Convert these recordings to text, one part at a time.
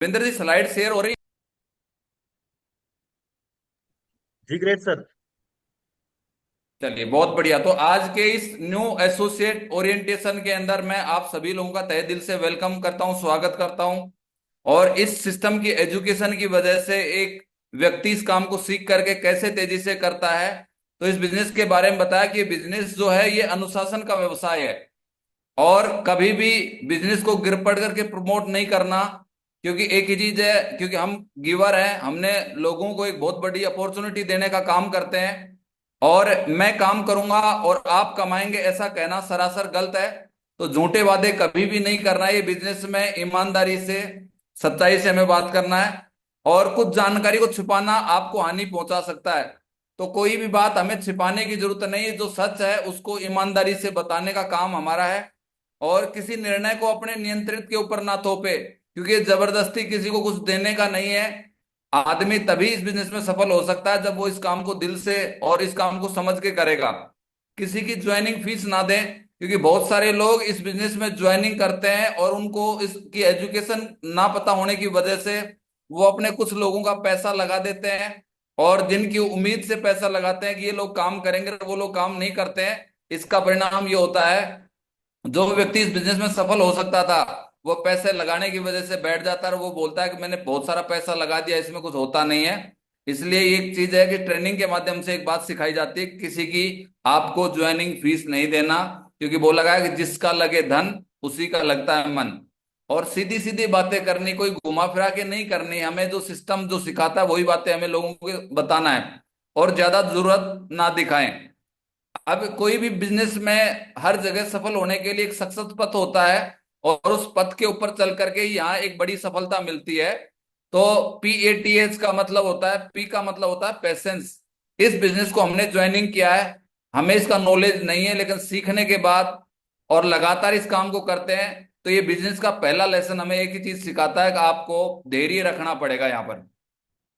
विंदर जी, slide share हो रही। जी great sir. चलिए, बहुत बढ़िया। तो आज के इस न्यू एसोसिएट ओरिएंटेशन के अंदर मैं आप सभी लोगों का तहे दिल से वेलकम करता हूं, स्वागत करता हूं। और इस सिस्टम की एजुकेशन की वजह से एक व्यक्ति इस काम को सीख करके कैसे तेजी से करता है। तो इस बिजनेस के बारे में बताया कि बिजनेस जो है ये अनुशासन का व्यवसाय है। और कभी भी बिजनेस को गिर पड़ करके प्रमोट नहीं करना। क्योंकि एक ही चीज है, क्योंकि हम गिवर हैं, हमने लोगों को एक बहुत बड़ी अपॉर्चुनिटी देने का काम करते हैं। और मैं काम करूंगा और आप कमाएंगे ऐसा कहना सरासर गलत है। तो झूठे वादे कभी भी नहीं करना है। ये बिजनेस में ईमानदारी से, सच्चाई से हमें बात करना है। और कुछ जानकारी को छुपाना आपको हानि पहुंचा सकता है। तो कोई भी बात हमें छिपाने की जरूरत नहीं है। जो सच है उसको ईमानदारी से बताने का काम हमारा है। और किसी निर्णय को अपने नियंत्रित के ऊपर ना थोपे, क्योंकि ये जबरदस्ती किसी को कुछ देने का नहीं है। आदमी तभी इस बिजनेस में सफल हो सकता है जब वो इस काम को दिल से और इस काम को समझ के करेगा। किसी की ज्वाइनिंग फीस ना दें, क्योंकि बहुत सारे लोग इस बिजनेस में ज्वाइनिंग करते हैं और उनको इसकी एजुकेशन ना पता होने की वजह से वो अपने कुछ लोगों का पैसा लगा देते हैं। और जिनकी उम्मीद से पैसा लगाते हैं कि ये लोग काम करेंगे, वो लोग काम नहीं करते हैं। इसका परिणाम ये होता है, जो व्यक्ति इस बिजनेस में सफल हो सकता था वो पैसे लगाने की वजह से बैठ जाता है और वो बोलता है कि मैंने बहुत सारा पैसा लगा दिया, इसमें कुछ होता नहीं है। इसलिए एक चीज है कि ट्रेनिंग के माध्यम से एक बात सिखाई जाती है, किसी की आपको ज्वाइनिंग फीस नहीं देना। क्योंकि बोला गया है कि जिसका लगे धन उसी का लगता है मन। और सीधी सीधी बातें करनी, कोई घुमा फिरा के नहीं करनी। हमें जो सिस्टम जो सिखाता है वही बातें हमें लोगों को बताना है। और ज्यादा जरूरत ना दिखाएं। अब कोई भी बिजनेस में हर जगह सफल होने के लिए एक सक्सेस पथ होता है। और उस पथ के ऊपर चल करके ही यहाँ एक बड़ी सफलता मिलती है। तो PATH का मतलब होता है, पी का मतलब होता है पेशेंस। इस बिजनेस को हमने ज्वाइनिंग किया है, हमें इसका नॉलेज नहीं है, लेकिन सीखने के बाद और लगातार इस काम को करते हैं तो ये बिजनेस का पहला लेसन हमें एक ही चीज सिखाता है कि आपको धैर्य रखना पड़ेगा यहाँ पर।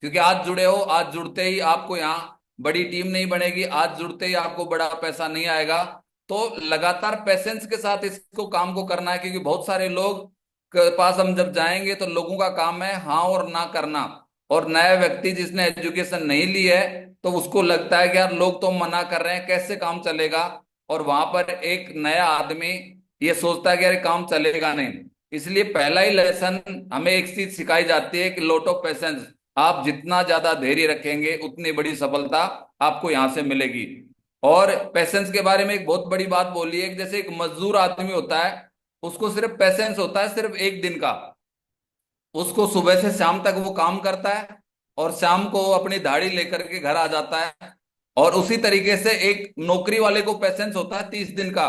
क्योंकि आज जुड़े हो, आज जुड़ते ही आपको यहाँ बड़ी टीम नहीं बनेगी, आज जुड़ते ही आपको बड़ा पैसा नहीं आएगा। तो लगातार पेशेंस के साथ इसको काम को करना है। क्योंकि बहुत सारे लोग के पास हम जब जाएंगे तो लोगों का काम है हाँ और ना करना। और नया व्यक्ति जिसने एजुकेशन नहीं ली है तो उसको लगता है कि यार लोग तो मना कर रहे हैं, कैसे काम चलेगा। और वहां पर एक नया आदमी ये सोचता है कि यार ये काम चलेगा नहीं। इसलिए पहला ही लेसन हमें एक चीज सिखाई जाती है कि लॉट ऑफ पेशेंस। आप जितना ज्यादा धैर्य रखेंगे उतनी बड़ी सफलता आपको यहां से मिलेगी। और पेशेंस के बारे में एक बहुत बड़ी बात बोली है कि जैसे एक मजदूर आदमी होता है, उसको सिर्फ पेशेंस होता है सिर्फ एक दिन का। उसको सुबह से शाम तक वो काम करता है और शाम को वो अपनी दाढ़ी लेकर के घर आ जाता है। और उसी तरीके से एक नौकरी वाले को पेशेंस होता है 30 दिन का।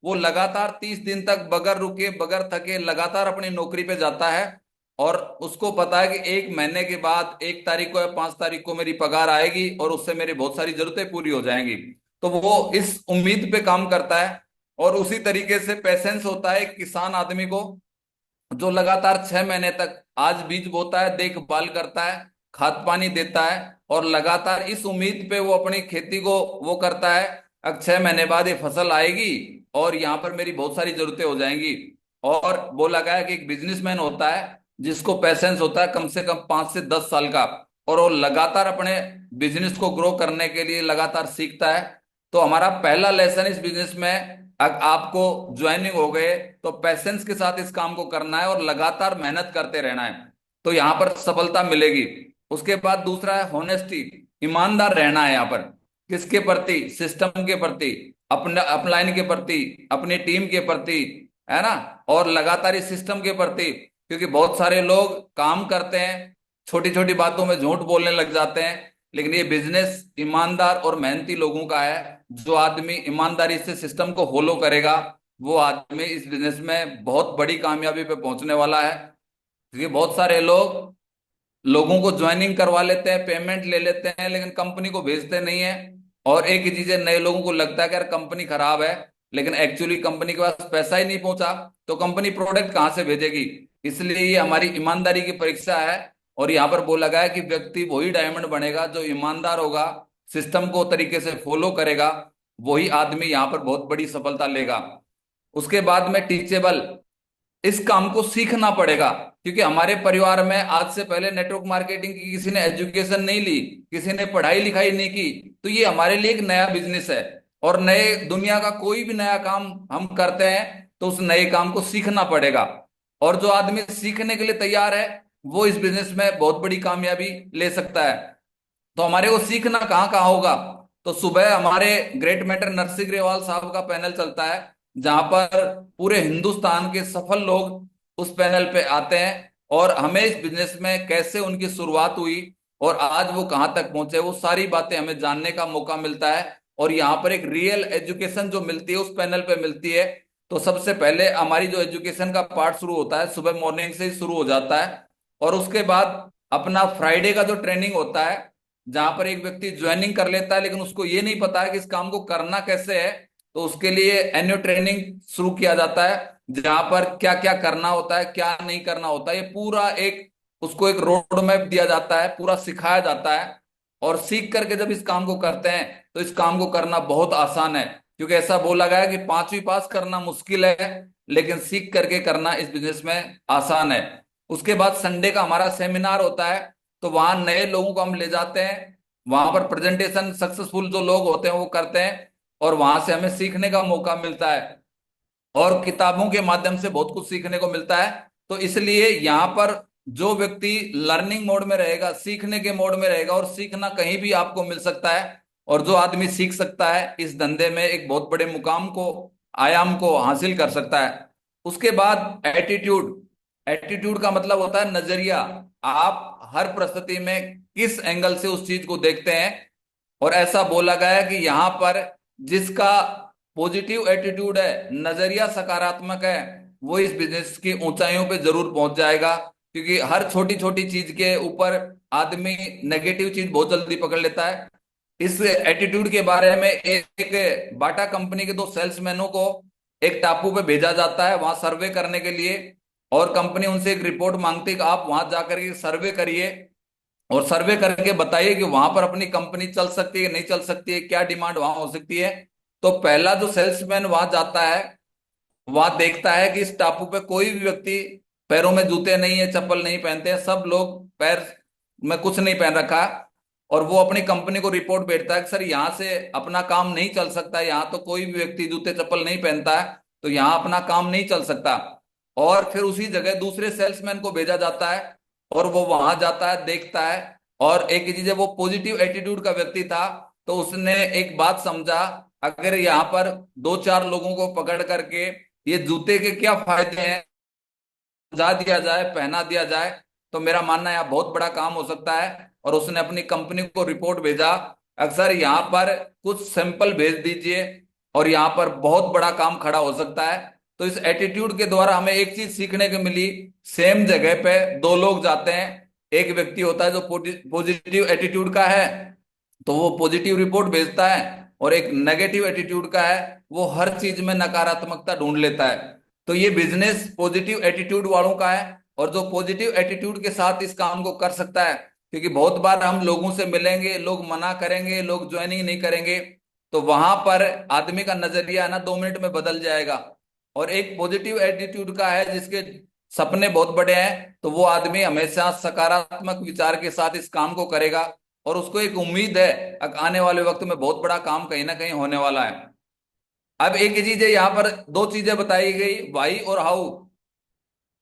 वो लगातार 30 दिन तक बगैर रुके बगैर थके लगातार अपनी नौकरी पे जाता है। और उसको पता है कि 1 महीने के बाद 1 तारीख को या 5 तारीख को मेरी पगार आएगी और उससे मेरी बहुत सारी जरूरतें पूरी हो जाएंगी। तो वो इस उम्मीद पे काम करता है। और उसी तरीके से पेशेंस होता है एक किसान आदमी को, जो लगातार 6 महीने तक आज बीज बोता है, देखभाल करता है, खाद पानी देता है। और लगातार इस उम्मीद पे वो अपनी खेती को वो करता है, अब 6 महीने बाद ये फसल आएगी और यहाँ पर मेरी बहुत सारी जरूरतें हो जाएंगी। और बोला गया है कि एक बिजनेसमैन होता है जिसको पेशेंस होता है कम से कम 5 से 10 साल का। और वो लगातार अपने बिजनेस को ग्रो करने के लिए लगातार सीखता है। तो हमारा पहला लेसन इस बिजनेस में, अगर आपको ज्वाइनिंग हो गए तो पेशेंस के साथ इस काम को करना है और लगातार मेहनत करते रहना है। तो यहां पर सफलता मिलेगी। उसके बाद दूसरा है होनेस्टी। ईमानदार रहना है यहाँ पर, किसके प्रति, सिस्टम के प्रति, अपने अपलाइन के प्रति, अपनी टीम के प्रति, है ना। और लगातार इस सिस्टम के प्रति, क्योंकि बहुत सारे लोग काम करते हैं, छोटी छोटी बातों में झूठ बोलने लग जाते हैं। लेकिन ये बिजनेस ईमानदार और मेहनती लोगों का है। जो आदमी ईमानदारी से सिस्टम को फॉलो करेगा वो आदमी इस बिजनेस में बहुत बड़ी कामयाबी पे पहुंचने वाला है। क्योंकि बहुत सारे लोग लोगों को ज्वाइनिंग करवा लेते हैं, पेमेंट ले लेते हैं, लेकिन कंपनी को भेजते नहीं है। और एक ही चीज है, नए लोगों को लगता है कि यार कंपनी खराब है, लेकिन एक्चुअली कंपनी के पास पैसा ही नहीं पहुंचा तो कंपनी प्रोडक्ट कहां से भेजेगी। इसलिए ये हमारी ईमानदारी की परीक्षा है। और यहाँ पर बोला गया है कि व्यक्ति वही डायमंड बनेगा जो ईमानदार होगा, सिस्टम को तरीके से फॉलो करेगा। वही आदमी यहाँ पर बहुत बड़ी सफलता लेगा। उसके बाद में टीचेबल। इस काम को सीखना पड़ेगा। क्योंकि हमारे परिवार में आज से पहले नेटवर्क मार्केटिंग की किसी ने एजुकेशन नहीं ली, किसी ने पढ़ाई लिखाई नहीं की, तो ये हमारे लिए एक नया बिजनेस है। और नए दुनिया का कोई भी नया काम हम करते हैं तो उस नए काम को सीखना पड़ेगा। और जो आदमी सीखने के लिए तैयार है वो इस बिजनेस में बहुत बड़ी कामयाबी ले सकता है। तो हमारे को सीखना कहाँ कहाँ होगा? तो सुबह हमारे ग्रेट मेंटर नरसिंह ग्रेवाल साहब का पैनल चलता है, जहां पर पूरे हिंदुस्तान के सफल लोग उस पैनल पे आते हैं और हमें इस बिजनेस में कैसे उनकी शुरुआत हुई और आज वो कहाँ तक पहुंचे, वो सारी बातें हमें जानने का मौका मिलता है। और यहाँ पर एक रियल एजुकेशन जो मिलती है उस पैनल पे मिलती है। तो सबसे पहले हमारी जो एजुकेशन का पार्ट शुरू होता है सुबह मॉर्निंग से ही शुरू हो जाता है। और उसके बाद अपना फ्राइडे का जो ट्रेनिंग होता है, जहां पर एक व्यक्ति ज्वाइनिंग कर लेता है लेकिन उसको ये नहीं पता है कि इस काम को करना कैसे है, तो उसके लिए एनुअल ट्रेनिंग शुरू किया जाता है, जहां पर क्या क्या करना होता है क्या नहीं करना होता है, ये पूरा एक उसको एक रोड मैप दिया जाता है, पूरा सिखाया जाता है। और सीख करके जब इस काम को करते हैं तो इस काम को करना बहुत आसान है। क्योंकि ऐसा बोला गया है कि 5वीं पास करना मुश्किल है लेकिन सीख करके करना इस बिजनेस में आसान है। उसके बाद संडे का हमारा सेमिनार होता है, तो वहां नए लोगों को हम ले जाते हैं, वहां पर प्रेजेंटेशन सक्सेसफुल जो लोग होते हैं वो करते हैं और वहां से हमें सीखने का मौका मिलता है। और किताबों के माध्यम से बहुत कुछ सीखने को मिलता है। तो इसलिए यहाँ पर जो व्यक्ति लर्निंग मोड में रहेगा, सीखने के मोड में रहेगा, और सीखना कहीं भी आपको मिल सकता है, और जो आदमी सीख सकता है इस धंधे में एक बहुत बड़े मुकाम को, आयाम को हासिल कर सकता है। उसके बाद एटीट्यूड। एटीट्यूड का मतलब होता है नजरिया। आप हर परिस्थिति में किस एंगल से उस चीज को देखते हैं। और ऐसा बोला गया है कि यहाँ पर जिसका पॉजिटिव एटीट्यूड है, नजरिया सकारात्मक है, वो इस बिजनेस की ऊंचाइयों पे जरूर पहुंच जाएगा। क्योंकि हर छोटी छोटी चीज के ऊपर आदमी नेगेटिव चीज बहुत जल्दी पकड़ लेता है। इस एटीट्यूड के बारे में एक बाटा कंपनी के 2 सेल्समैनों को एक टापू पे भेजा जाता है वहां सर्वे करने के लिए। और कंपनी उनसे एक रिपोर्ट मांगती है कि आप वहां जाकर के सर्वे करिए और सर्वे करके बताइए कि वहां पर अपनी कंपनी चल सकती है नहीं चल सकती है, क्या डिमांड वहां हो सकती है। तो पहला जो सेल्समैन वहां जाता है, वहां देखता है कि इस टापू पे कोई भी व्यक्ति पैरों में जूते नहीं है, चप्पल नहीं पहनते हैं, सब लोग पैर में कुछ नहीं पहन रखा। और वो अपनी कंपनी को रिपोर्ट भेजता है कि सर यहाँ से अपना काम नहीं चल सकता, यहाँ तो कोई भी व्यक्ति जूते चप्पल नहीं पहनता है, तो यहाँ अपना काम नहीं चल सकता। और फिर उसी जगह दूसरे सेल्समैन को भेजा जाता है और वो वहां जाता है, देखता है। और एक चीज है, वो पॉजिटिव एटीट्यूड का व्यक्ति था, तो उसने एक बात समझा, अगर यहाँ पर 2-4 लोगों को पकड़ करके ये जूते के क्या फायदे हैं समझा दिया जाए, पहना दिया जाए, तो मेरा मानना है यहाँ बहुत बड़ा काम हो सकता है। और उसने अपनी कंपनी को रिपोर्ट भेजा, अक्सर यहाँ पर कुछ सैंपल भेज दीजिए और यहाँ पर बहुत बड़ा काम खड़ा हो सकता है। तो इस एटीट्यूड के द्वारा हमें एक चीज सीखने को मिली, सेम जगह पे 2 लोग जाते हैं, एक व्यक्ति होता है जो पॉजिटिव एटीट्यूड का है, तो वो पॉजिटिव रिपोर्ट भेजता है, और एक नेगेटिव एटीट्यूड का है वो हर चीज में नकारात्मकता ढूंढ लेता है। तो ये बिजनेस पॉजिटिव एटीट्यूड वालों का है, और जो पॉजिटिव एटीट्यूड के साथ इस काम को कर सकता है। क्योंकि बहुत बार हम लोगों से मिलेंगे, लोग मना करेंगे, लोग ज्वाइनिंग नहीं करेंगे, तो वहां पर आदमी का नजरिया है ना 2 मिनट में बदल जाएगा। और एक पॉजिटिव एटीट्यूड का है जिसके सपने बहुत बड़े हैं, तो वो आदमी हमेशा सकारात्मक विचार के साथ इस काम को करेगा और उसको एक उम्मीद है आने वाले वक्त में बहुत बड़ा काम कहीं ना कहीं होने वाला है। अब एक चीज है, यहाँ पर 2 चीजें बताई गई, वाई और हाउ।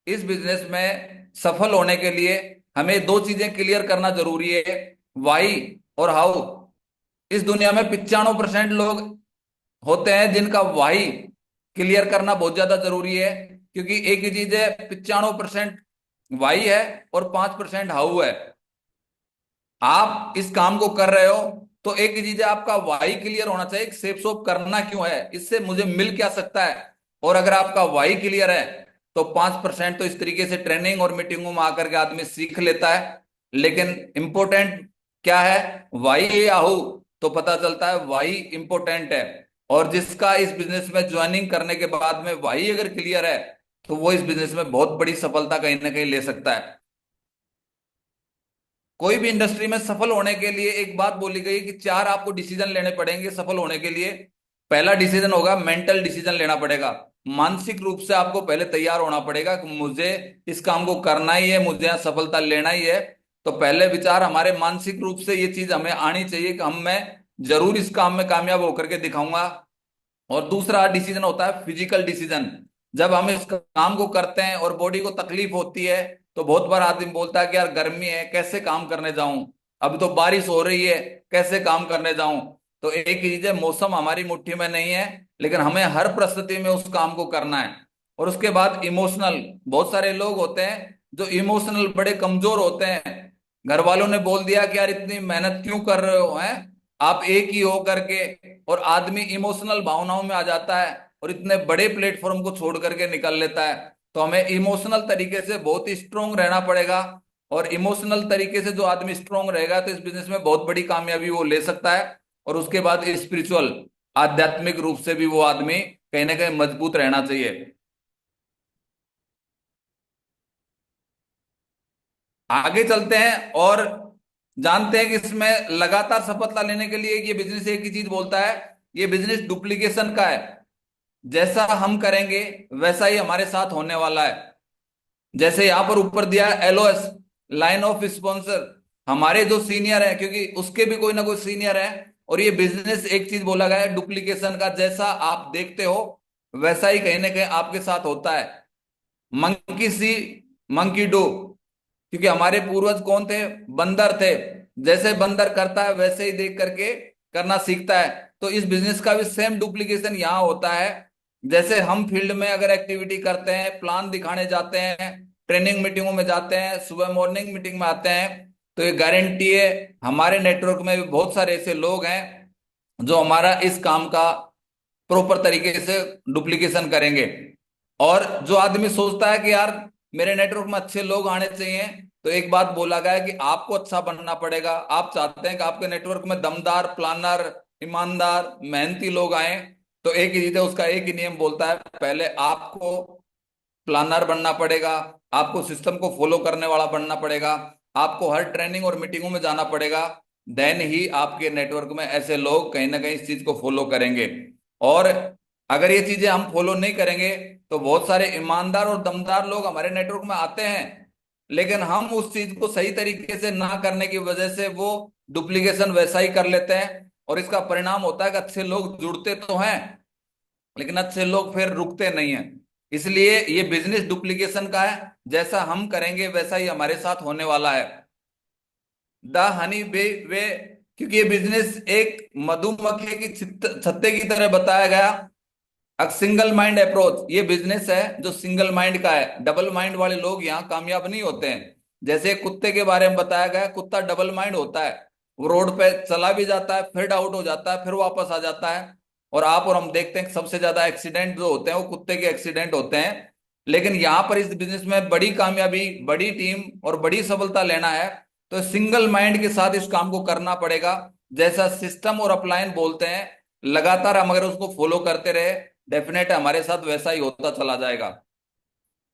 इस बिजनेस में सफल होने के लिए हमें 2 चीजें क्लियर करना जरूरी है, वाई और हाउ। इस दुनिया में 95% लोग होते हैं जिनका वाई क्लियर करना बहुत ज्यादा जरूरी है। क्योंकि एक ही चीज है, 95% वाई है और 5% हाउ है। आप इस काम को कर रहे हो तो एक ही चीज है, आपका वाई क्लियर होना चाहिए, सेप सोप करना क्यों है, इससे मुझे मिल क्या सकता है। और अगर आपका वाई क्लियर है तो 5% तो इस तरीके से ट्रेनिंग और मीटिंगों में आकर के आदमी सीख लेता है। लेकिन इंपॉर्टेंट क्या है, वाई या हाउ, तो पता चलता है वाई इंपॉर्टेंट है। और जिसका इस बिजनेस में ज्वाइनिंग करने के बाद में वाई अगर क्लियर है तो वो इस बिजनेस में बहुत बड़ी सफलता कहीं ना कहीं ले सकता है। कोई भी इंडस्ट्री में सफल होने के लिए एक बात बोली गई कि 4 आपको डिसीजन लेने पड़ेंगे सफल होने के लिए। पहला डिसीजन होगा, मेंटल डिसीजन लेना पड़ेगा। मानसिक रूप से आपको पहले तैयार होना पड़ेगा कि मुझे इस काम को करना ही है, मुझे यहाँ सफलता लेना ही है। तो पहले विचार हमारे मानसिक रूप से ये चीज हमें आनी चाहिए कि हम मैं जरूर इस काम में कामयाब होकर के दिखाऊंगा। और दूसरा डिसीजन होता है फिजिकल डिसीजन। जब हम इस काम को करते हैं और बॉडी को तकलीफ होती है, तो बहुत बार आदमी बोलता है कि यार गर्मी है, कैसे काम करने जाऊं, अभी तो बारिश हो रही है, कैसे काम करने जाऊं। तो एक ही चीज है, मौसम हमारी मुट्ठी में नहीं है, लेकिन हमें हर परिस्थिति में उस काम को करना है। और उसके बाद इमोशनल, बहुत सारे लोग होते हैं जो इमोशनल बड़े कमजोर होते हैं। घर वालों ने बोल दिया कि यार इतनी मेहनत क्यों कर रहे हो, हैं आप एक ही हो करके, और आदमी इमोशनल भावनाओं में आ जाता है और इतने बड़े प्लेटफॉर्म को छोड़ करके निकल लेता है। तो हमें इमोशनल तरीके से बहुत ही स्ट्रोंग रहना पड़ेगा। और इमोशनल तरीके से जो आदमी स्ट्रोंग रहेगा तो इस बिजनेस में बहुत बड़ी कामयाबी वो ले सकता है। और उसके बाद स्पिरिचुअल, आध्यात्मिक रूप से भी वो आदमी कहीं ना कहीं मजबूत रहना चाहिए। आगे चलते हैं और जानते हैं कि इसमें लगातार सफलता लेने के लिए ये बिजनेस एक ही चीज बोलता है, ये बिजनेस डुप्लीकेशन का है। जैसा हम करेंगे वैसा ही हमारे साथ होने वाला है। जैसे यहां पर ऊपर दिया है LOS, लाइन ऑफ स्पॉन्सर, हमारे जो सीनियर है, क्योंकि उसके भी कोई ना कोई सीनियर है। और ये बिजनेस एक चीज बोला गया है डुप्लीकेशन का, जैसा आप देखते हो वैसा ही कहीं ना कहीं आपके साथ होता है। मंकी सी मंकी डू, क्योंकि हमारे पूर्वज कौन थे, बंदर थे। जैसे बंदर करता है वैसे ही देख करके करना सीखता है। तो इस बिजनेस का भी सेम डुप्लीकेशन यहाँ होता है। जैसे हम फील्ड में अगर एक्टिविटी करते हैं, प्लान दिखाने जाते हैं, ट्रेनिंग मीटिंगों में जाते हैं, सुबह मॉर्निंग मीटिंग में आते हैं, तो ये गारंटी है हमारे नेटवर्क में भी बहुत सारे ऐसे लोग हैं जो हमारा इस काम का प्रॉपर तरीके से डुप्लीकेशन करेंगे। और जो आदमी सोचता है कि यार मेरे नेटवर्क में अच्छे लोग आने चाहिए, तो एक बात बोला गया है कि आपको अच्छा बनना पड़ेगा। आप चाहते हैं कि आपके नेटवर्क में दमदार, प्लानर, ईमानदार, मेहनती लोग आए, तो एक ही चीज है, उसका एक ही नियम बोलता है, पहले आपको प्लानर बनना पड़ेगा, आपको सिस्टम को फॉलो करने वाला बनना पड़ेगा, आपको हर ट्रेनिंग और मीटिंगों में जाना पड़ेगा। देन ही आपके नेटवर्क में ऐसे लोग कहीं ना कहीं इस चीज को फॉलो करेंगे। और अगर ये चीजें हम फॉलो नहीं करेंगे, तो बहुत सारे ईमानदार और दमदार लोग हमारे नेटवर्क में आते हैं, लेकिन हम उस चीज को सही तरीके से ना करने की वजह से वो डुप्लीकेशन वैसा ही कर लेते हैं। और इसका परिणाम होता है कि अच्छे लोग जुड़ते तो हैं, लेकिन अच्छे लोग फिर रुकते नहीं हैं। इसलिए ये बिजनेस डुप्लीकेशन का है, जैसा हम करेंगे वैसा ही हमारे साथ होने वाला है। द हनी बे वे, क्योंकि ये बिजनेस एक मधुमक्खी की छत्ते की तरह बताया गया। एक सिंगल माइंड अप्रोच ये बिजनेस है जो सिंगल माइंड का है। डबल माइंड वाले लोग यहाँ कामयाब नहीं होते हैं। जैसे कुत्ते के बारे में बताया गया, कुत्ता डबल माइंड होता है, वो रोड पे चला भी जाता है, फिर आउट हो जाता है, फिर वापस आ जाता है। और आप और हम देखते हैं कि सबसे ज्यादा एक्सीडेंट जो होते हैं वो कुत्ते के एक्सीडेंट होते हैं। लेकिन यहाँ पर इस बिजनेस में बड़ी कामयाबी, बड़ी टीम और बड़ी सफलता लेना है, तो सिंगल माइंड के साथ इस काम को करना पड़ेगा। जैसा सिस्टम और अपलाइन बोलते हैं, लगातार हम अगर उसको फॉलो करते रहे, डेफिनेट हमारे साथ वैसा ही होता चला जाएगा।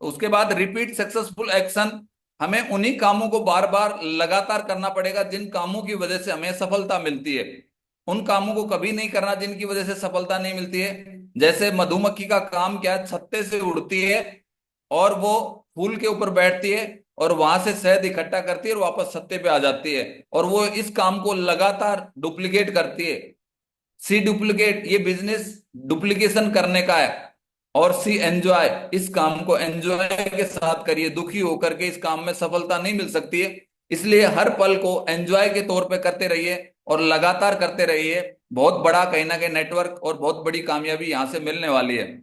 उसके बाद रिपीट सक्सेसफुल एक्शन, हमें उन्हीं कामों को बार बार लगातार करना पड़ेगा जिन कामों की वजह से हमें सफलता मिलती है। उन कामों को कभी नहीं करना जिनकी वजह से सफलता नहीं मिलती है। जैसे मधुमक्खी का काम क्या है, छत्ते से उड़ती है और वो फूल के ऊपर बैठती है और वहां से शहद इकट्ठा करती है और वापस छत्ते पे आ जाती है, और वो इस काम को लगातार डुप्लीकेट करती है। सी डुप्लीकेट, ये बिजनेस डुप्लीकेशन करने का है। और सी एंजॉय, इस काम को एंजॉय के साथ करिए, दुखी होकर के इस काम में सफलता नहीं मिल सकती है। इसलिए हर पल को एंजॉय के तौर पे करते रहिए और लगातार करते रहिए। बहुत बड़ा कहीं ना कहीं नेटवर्क और बहुत बड़ी कामयाबी यहां से मिलने वाली है।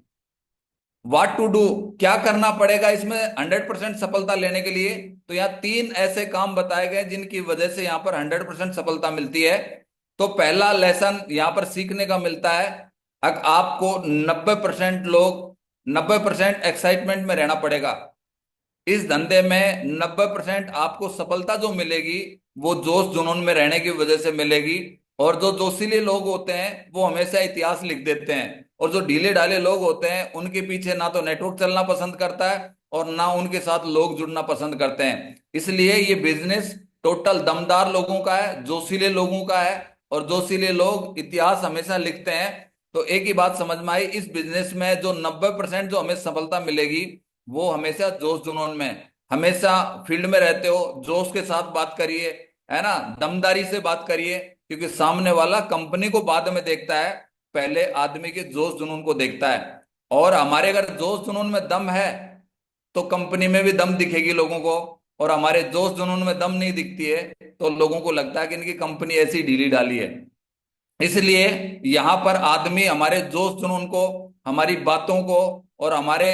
व्हाट टू डू, क्या करना पड़ेगा इसमें 100% सफलता लेने के लिए, तो यहाँ तीन ऐसे काम बताए गए जिनकी वजह से यहाँ पर 100% सफलता मिलती है। तो पहला लेसन यहाँ पर सीखने का मिलता है, आपको 90% एक्साइटमेंट में रहना पड़ेगा। इस धंधे में 90% आपको सफलता जो मिलेगी वो जोश जुनून में रहने की वजह से मिलेगी। और जो जोशीले लोग होते हैं वो हमेशा इतिहास लिख देते हैं, और जो ढीले ढाले लोग होते हैं उनके पीछे ना तो नेटवर्क चलना पसंद करता है और ना उनके साथ लोग जुड़ना पसंद करते हैं। इसलिए ये बिजनेस टोटल दमदार लोगों का है, जोशीले लोगों का है, और जोशीले लोग इतिहास हमेशा लिखते हैं। तो एक ही बात समझ में आई, इस बिजनेस में जो 90% जो हमें सफलता मिलेगी वो हमेशा जोश जुनून में। हमेशा फील्ड में रहते हो, जोश के साथ बात करिए, है ना, दमदारी से बात करिए, क्योंकि सामने वाला कंपनी को बाद में देखता है, पहले आदमी के जोश जुनून को देखता है। और हमारे अगर जोश जुनून में दम है तो कंपनी में भी दम दिखेगी लोगों को। और हमारे जोश जुनून में दम नहीं दिखती है तो लोगों को लगता है कि इनकी कंपनी ऐसी ढीली ढाली है। इसलिए यहाँ पर आदमी हमारे जोश जुनून को, हमारी बातों को और हमारे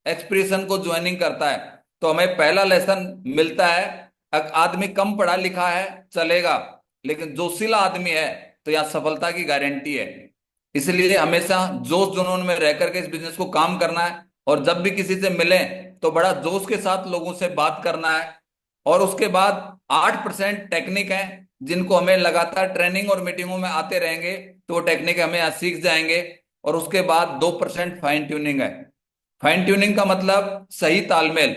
एक्सप्रेशन को ज्वाइनिंग करता है। तो हमें पहला लेसन मिलता है, आदमी कम पढ़ा लिखा है चलेगा, लेकिन जोशीला आदमी है तो यहाँ सफलता की गारंटी है। इसलिए हमेशा जोश जुनून में रह करके इस बिजनेस को काम करना है। और जब भी किसी से मिले तो बड़ा जोश के साथ लोगों से बात करना है। और उसके बाद 8% टेक्निक है जिनको हमें लगातार ट्रेनिंग और मीटिंगों में आते रहेंगे तो वो टेक्निक हमें यहाँ सीख जाएंगे। और उसके बाद 2% फाइन ट्यूनिंग है। फाइन ट्यूनिंग का मतलब सही तालमेल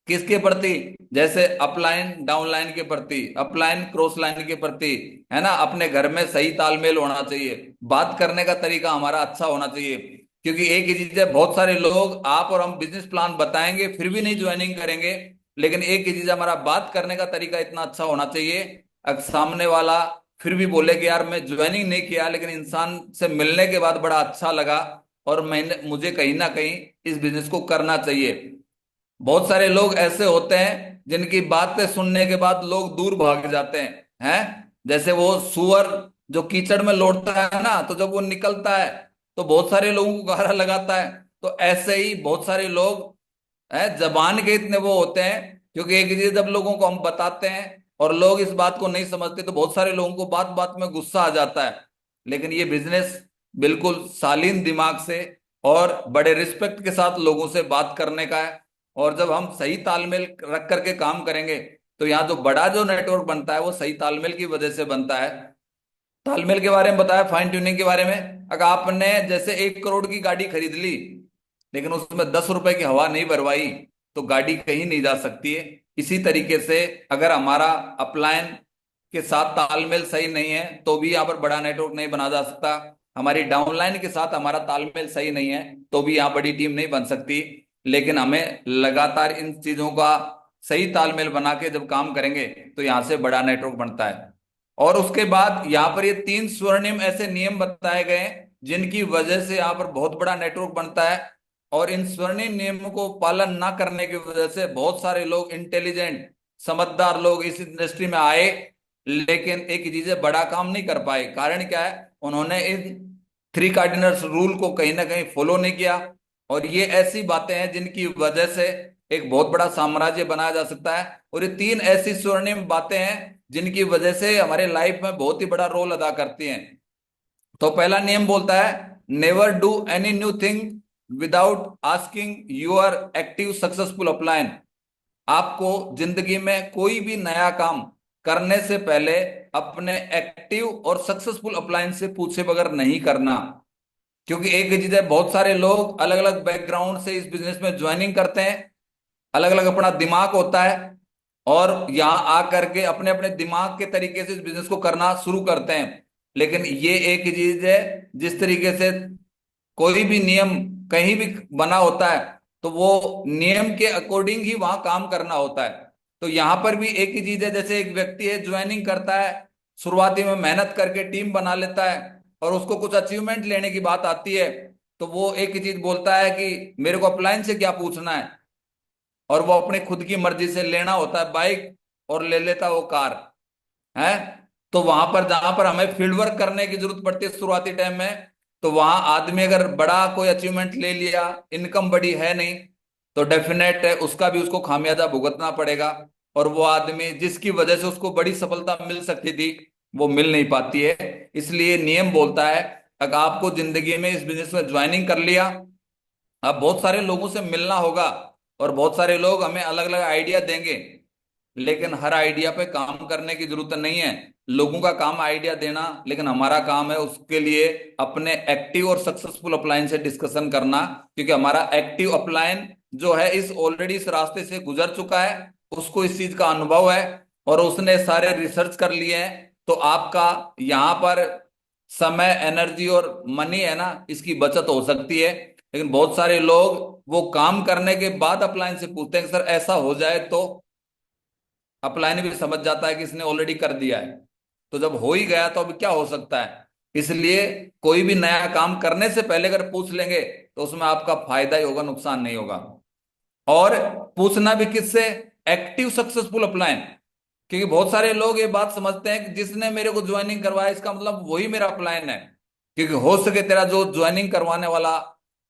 किसके प्रति, जैसे अपलाइन डाउनलाइन के प्रति, अपलाइन क्रॉस लाइन के प्रति, है ना। अपने घर में सही तालमेल होना चाहिए, बात करने का तरीका हमारा अच्छा होना चाहिए। क्योंकि एक ही चीज है, बहुत सारे लोग आप और हम बिजनेस प्लान बताएंगे फिर भी नहीं ज्वाइनिंग करेंगे। लेकिन एक ही चीज है, हमारा बात करने का तरीका इतना अच्छा होना चाहिए, अगर सामने वाला फिर भी बोले कि यार मैं ज्वाइनिंग नहीं किया लेकिन इंसान से मिलने के बाद बड़ा अच्छा लगा और मैंने मुझे कहीं ना कहीं इस बिजनेस को करना चाहिए। बहुत सारे लोग ऐसे होते हैं जिनकी बातें सुनने के बाद लोग दूर भाग जाते हैं जैसे वो सुअर जो कीचड़ में लौटता है ना, तो जब वो निकलता है तो बहुत सारे लोगों को गारा लगाता है। तो ऐसे ही बहुत सारे लोग है जबान के इतने वो होते हैं, क्योंकि एक चीज जब लोगों को हम बताते हैं और लोग इस बात को नहीं समझते तो बहुत सारे लोगों को बात बात में गुस्सा आ जाता है। लेकिन ये बिजनेस बिल्कुल शालीन दिमाग से और बड़े रिस्पेक्ट के साथ लोगों से बात करने का है। और जब हम सही तालमेल रख करके काम करेंगे तो यहाँ जो बड़ा जो नेटवर्क बनता है वो सही तालमेल की वजह से बनता है। तालमेल के बारे में बताया, फाइन ट्यूनिंग के बारे में, अगर आपने जैसे 1 करोड़ की गाड़ी खरीद ली लेकिन उसमें 10 रुपए की हवा नहीं भरवाई तो गाड़ी कहीं नहीं जा सकती है। इसी तरीके से अगर हमारा अपलायन के साथ तालमेल सही नहीं है तो भी यहाँ पर बड़ा नेटवर्क नहीं बना जा सकता। हमारी डाउनलाइन के साथ हमारा तालमेल सही नहीं है तो भी यहाँ बड़ी टीम नहीं बन सकती। लेकिन हमें लगातार इन चीजों का सही तालमेल बना के जब काम करेंगे तो यहाँ से बड़ा नेटवर्क बनता है। और उसके बाद यहाँ पर ये 3 स्वर्णिम ऐसे नियम बताए गए हैं जिनकी वजह से यहाँ पर बहुत बड़ा नेटवर्क बनता है। और इन स्वर्णिम नियमों को पालन ना करने की वजह से बहुत सारे लोग, इंटेलिजेंट समझदार लोग इस इंडस्ट्री में आए लेकिन एक चीज है, बड़ा काम नहीं कर पाए। कारण क्या है, उन्होंने इन 3 कार्डिनल्स रूल को कहीं ना कहीं फॉलो नहीं किया। और ये ऐसी बातें हैं जिनकी वजह से एक बहुत बड़ा साम्राज्य बनाया जा सकता है। और ये 3 ऐसी स्वर्णिम बातें हैं जिनकी वजह से हमारे लाइफ में बहुत ही बड़ा रोल अदा करती हैं। तो पहला नियम बोलता है, never do any new thing without asking your active successful upline. आपको जिंदगी में कोई भी नया काम करने से पहले अपने एक्टिव और सक्सेसफुल अपलायन से पूछे बगैर नहीं करना। क्योंकि एक ही चीज है, बहुत सारे लोग अलग अलग बैकग्राउंड से इस बिजनेस में ज्वाइनिंग करते हैं, अलग अलग अपना दिमाग होता है और यहाँ आकर के अपने अपने दिमाग के तरीके से इस बिजनेस को करना शुरू करते हैं। लेकिन ये एक ही चीज है, जिस तरीके से कोई भी नियम कहीं भी बना होता है तो वो नियम के अकॉर्डिंग ही वहां काम करना होता है। तो यहां पर भी एक ही चीज है, जैसे एक व्यक्ति है ज्वाइनिंग करता है, शुरुआती में मेहनत करके टीम बना लेता है और उसको कुछ अचीवमेंट लेने की बात आती है तो वो एक ही चीज बोलता है कि मेरे को अपलाइन से क्या पूछना है। और वो अपनी खुद की मर्जी से लेना होता है बाइक और ले लेता है वो कार, है। तो वहां पर जहां पर हमें फील्ड वर्क करने की जरूरत पड़ती है शुरुआती टाइम में, तो वहां आदमी अगर बड़ा कोई अचीवमेंट ले लिया, इनकम बड़ी है नहीं, तो डेफिनेट है उसका भी उसको खामियाजा भुगतना पड़ेगा। और वो आदमी जिसकी वजह से उसको बड़ी सफलता मिल सकती थी वो मिल नहीं पाती है। इसलिए नियम बोलता है, अगर आपको जिंदगी में इस बिजनेस में ज्वाइनिंग कर लिया, अब बहुत सारे लोगों से मिलना होगा और बहुत सारे लोग हमें अलग अलग आइडिया देंगे, लेकिन हर आइडिया पे काम करने की जरूरत नहीं है। लोगों का काम आइडिया देना, लेकिन हमारा काम है उसके लिए अपने एक्टिव और सक्सेसफुल अपलायन से डिस्कशन करना। क्योंकि हमारा एक्टिव अपलायन जो है इस ऑलरेडी इस रास्ते से गुजर चुका है, उसको इस चीज का अनुभव है और उसने सारे रिसर्च कर लिए हैं। तो आपका यहाँ पर समय, एनर्जी और मनी है ना, इसकी बचत हो सकती है। लेकिन बहुत सारे लोग वो काम करने के बाद अपलाइन से पूछते हैं कि सर ऐसा हो जाए तो। अपलाइन भी समझ जाता है कि इसने ऑलरेडी कर दिया है, तो जब हो ही गया तो अब क्या हो सकता है। इसलिए कोई भी नया काम करने से पहले अगर पूछ लेंगे तो उसमें आपका फायदा ही होगा, नुकसान नहीं होगा। और पूछना भी किससे? Active successful upline. क्योंकि बहुत सारे लोग ये बात समझते हैं कि जिसने मेरे को ज्वाइनिंग करवाया इसका मतलब वही मेरा अपलाइन है। क्योंकि हो सके तेरा जो ज्वाइनिंग करवाने वाला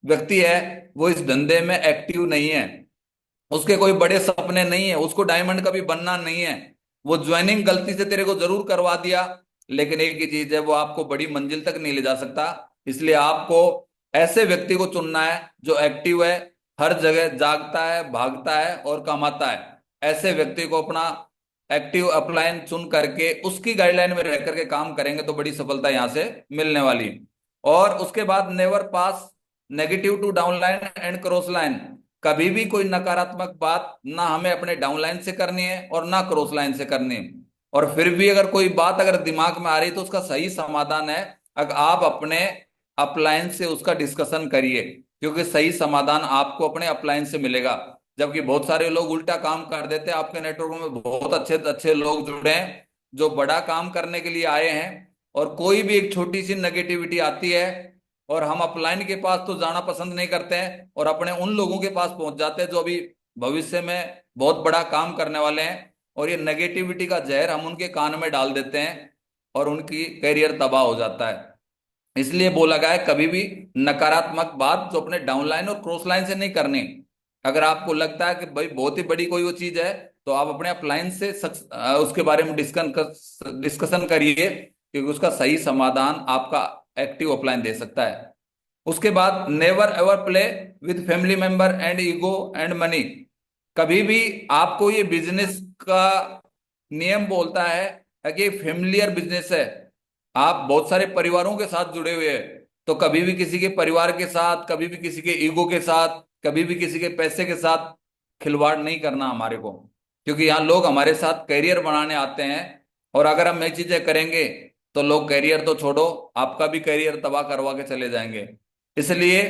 व्यक्ति है वो इस धंधे में एक्टिव नहीं है, उसके कोई बड़े सपने नहीं है, उसको डायमंड कभी बनना नहीं है। वो ज्वाइनिंग गलती से तेरे को जरूर करवा दिया, लेकिन एक ही चीज है, वो आपको बड़ी मंजिल तक नहीं ले जा सकता। इसलिए आपको ऐसे व्यक्ति को चुनना है जो एक्टिव है, हर जगह जागता है, भागता है और कमाता है। ऐसे व्यक्ति को अपना एक्टिव अपलाइन चुन करके उसकी गाइडलाइन में रह करके काम करेंगे तो बड़ी सफलता यहां से मिलने वाली। और उसके बाद never pass negative to downline and cross line. कभी भी कोई नकारात्मक बात ना हमें अपने डाउनलाइन से करनी है और ना क्रॉस लाइन से करनी है। और फिर भी अगर कोई बात अगर दिमाग में आ रही तो उसका सही समाधान है, अगर आप अपने अपलाइन से उसका डिस्कशन करिए, क्योंकि सही समाधान आपको अपने अपलाइन से मिलेगा। जबकि बहुत सारे लोग उल्टा काम कर देते हैं। आपके नेटवर्क में बहुत अच्छे अच्छे लोग जुड़े हैं जो बड़ा काम करने के लिए आए हैं, और कोई भी एक छोटी सी नेगेटिविटी आती है और हम अपलाइन के पास तो जाना पसंद नहीं करते हैं और अपने उन लोगों के पास पहुंच जाते हैं जो अभी भविष्य में बहुत बड़ा काम करने वाले हैं, और ये नेगेटिविटी का जहर हम उनके कान में डाल देते हैं और उनकी करियर तबाह हो जाता है। इसलिए बोला गया है कभी भी नकारात्मक बात जो अपने डाउनलाइन और क्रॉस लाइन से नहीं करनी। अगर आपको लगता है कि भाई बहुत ही बड़ी कोई वो चीज है तो आप अपने अपलाइन से उसके बारे में डिस्कशन करिए, क्योंकि उसका सही समाधान आपका एक्टिव अपलाइन दे सकता है। उसके बाद never ever play with family member and ego and money. कभी भी आपको ये बिजनेस का नियम बोलता है कि फेमिलियर बिजनेस है, आप बहुत सारे परिवारों के साथ जुड़े हुए हैं, तो कभी भी किसी के परिवार के साथ, कभी भी किसी के ईगो के साथ, कभी भी किसी के पैसे के साथ खिलवाड़ नहीं करना हमारे को। क्योंकि यहाँ लोग हमारे साथ करियर बनाने आते हैं, और अगर हम ये चीजें करेंगे तो लोग करियर तो छोड़ो, आपका भी करियर तबाह करवा के चले जाएंगे। इसलिए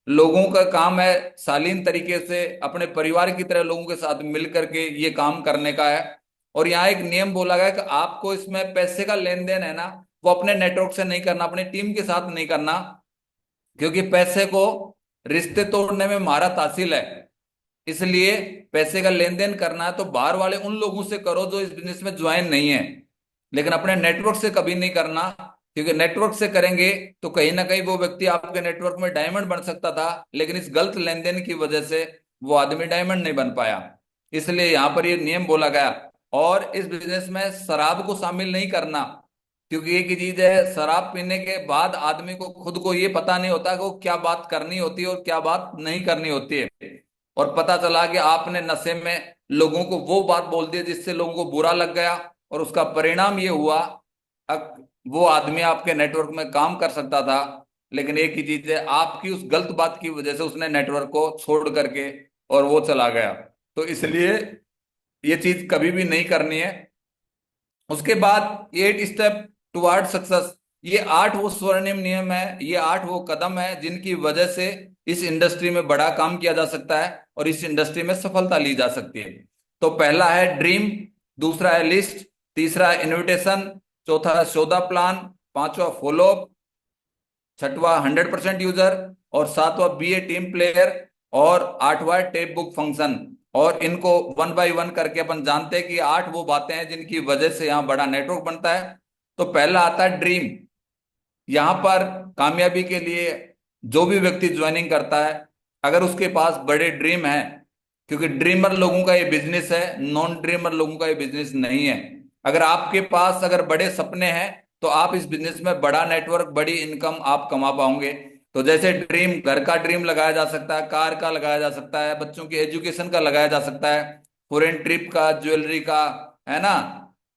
लोगों का काम है शालीन तरीके से अपने परिवार की तरह लोगों के साथ मिल करके ये काम करने का है। और यहाँ एक नियम बोला गया है कि आपको इसमें पैसे का लेन देन है ना, वो अपने नेटवर्क से नहीं करना, अपनी टीम के साथ नहीं करना। क्योंकि पैसे को रिश्ते तोड़ने में महारत हासिल है। इसलिए पैसे का लेन देन करना है तो बाहर वाले उन लोगों से करो जो इस बिजनेस में ज्वाइन नहीं है, लेकिन अपने नेटवर्क से कभी नहीं करना। क्योंकि नेटवर्क से करेंगे तो कहीं ना कहीं वो व्यक्ति आपके नेटवर्क में डायमंड बन सकता था, लेकिन इस गलत लेन देन की वजह से वो आदमी डायमंड नहीं बन पाया। इसलिए यहां पर ये नियम बोला गया। और इस बिजनेस में शराब को शामिल नहीं करना, क्योंकि एक ही चीज है, शराब पीने के बाद आदमी को खुद को ये पता नहीं होता कि वो क्या बात करनी होती है और क्या बात नहीं करनी होती है। और पता चला कि आपने नशे में लोगों को वो बात बोल दी जिससे लोगों को बुरा लग गया, और उसका परिणाम ये हुआ वो आदमी आपके नेटवर्क में काम कर सकता था, लेकिन एक ही चीज है, आपकी उस गलत बात की वजह से उसने नेटवर्क को छोड़ करके और वो चला गया। तो इसलिए ये चीज कभी भी नहीं करनी है। उसके बाद 8 स्टेप टुवर्ड सक्सेस। ये 8 वो स्वर्णिम नियम है, ये 8 वो कदम है जिनकी वजह से इस इंडस्ट्री में बड़ा काम किया जा सकता है और इस इंडस्ट्री में सफलता ली जा सकती है। तो पहला है ड्रीम, दूसरा है लिस्ट, तीसरा है इनविटेशन, चौथा है सौदा प्लान, पांचवा फॉलो अप, छठवा 100% यूजर, और सातवां बी ए टीम प्लेयर, और आठवां टेप बुक फंक्शन। और इनको वन बाय वन करके अपन जानते हैं कि 8 वो बातें हैं जिनकी वजह से यहाँ बड़ा नेटवर्क बनता है। तो पहला आता है ड्रीम। यहाँ पर कामयाबी के लिए जो भी व्यक्ति ज्वाइनिंग करता है, अगर उसके पास बड़े ड्रीम है, क्योंकि ड्रीमर लोगों का ये बिजनेस है, नॉन ड्रीमर लोगों का ये बिजनेस नहीं है। अगर आपके पास अगर बड़े सपने हैं तो आप इस बिजनेस में बड़ा नेटवर्क, बड़ी इनकम आप कमा पाओगे। तो जैसे ड्रीम, घर का ड्रीम लगाया जा सकता है, कार का लगाया जा सकता है, बच्चों की एजुकेशन का लगाया जा सकता है, फॉरेन ट्रिप का, ज्वेलरी का, है ना।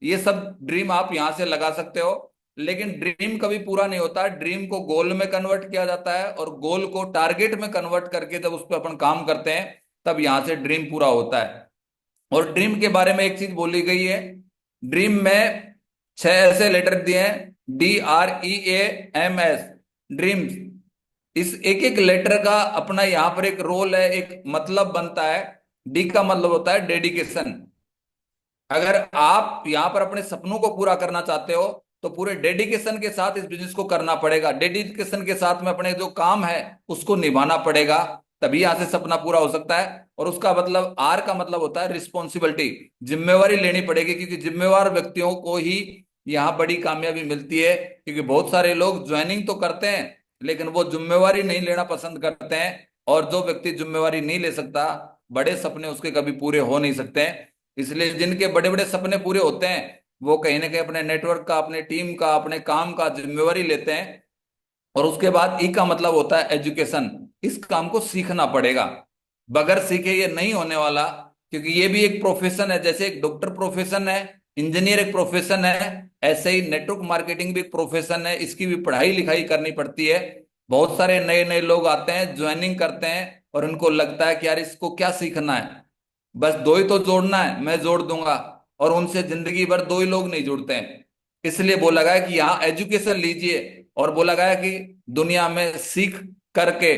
ये सब ड्रीम आप यहां से लगा सकते हो। लेकिन ड्रीम कभी पूरा नहीं होता, ड्रीम को गोल में कन्वर्ट किया जाता है, और गोल को टारगेट में कन्वर्ट करके जब उस पर अपन काम करते हैं तब यहां से ड्रीम पूरा होता है। और ड्रीम के बारे में एक चीज बोली गई है, ड्रीम में 6 ऐसे लेटर दिए हैं DREAMS, ड्रीम्स। इस एक एक लेटर का अपना यहां पर एक रोल है, एक मतलब बनता है। डी का मतलब होता है डेडिकेशन। अगर आप यहां पर अपने सपनों को पूरा करना चाहते हो तो पूरे डेडिकेशन के साथ इस बिजनेस को करना पड़ेगा। डेडिकेशन के साथ में अपने जो काम है उसको निभाना पड़ेगा, तभी यहां से सपना पूरा हो सकता है। और उसका मतलब आर का मतलब होता है रिस्पॉन्सिबिलिटी। जिम्मेवारी लेनी पड़ेगी, क्योंकि जिम्मेवार व्यक्तियों को ही यहाँ बड़ी कामयाबी मिलती है। क्योंकि बहुत सारे लोग ज्वाइनिंग तो करते हैं लेकिन वो जिम्मेवारी नहीं लेना पसंद करते हैं। और जो व्यक्ति जिम्मेवारी नहीं ले सकता, बड़े सपने उसके कभी पूरे हो नहीं सकते हैं। इसलिए जिनके बड़े बड़े सपने पूरे होते हैं वो कहीं ना कहीं अपने नेटवर्क का, अपने टीम का, अपने काम का जिम्मेवारी लेते हैं। और उसके बाद ई का मतलब होता है एजुकेशन। इस काम को सीखना पड़ेगा, बगैर सीखे ये नहीं होने वाला। क्योंकि ये भी एक प्रोफेशन है, जैसे एक डॉक्टर प्रोफेशन है, इंजीनियर एक प्रोफेशन है, ऐसे ही नेटवर्क मार्केटिंग भी एक प्रोफेशन है। इसकी भी पढ़ाई लिखाई करनी पड़ती है। बहुत सारे नए नए लोग आते हैं, ज्वाइनिंग करते हैं और उनको लगता है कि यार इसको क्या सीखना है, बस दो ही तो जोड़ना है, मैं जोड़ दूंगा। और उनसे जिंदगी भर दो ही लोग नहीं जुड़ते हैं। इसलिए बोला गया कि यहाँ एजुकेशन लीजिए। और बोला गया कि दुनिया में सीख करके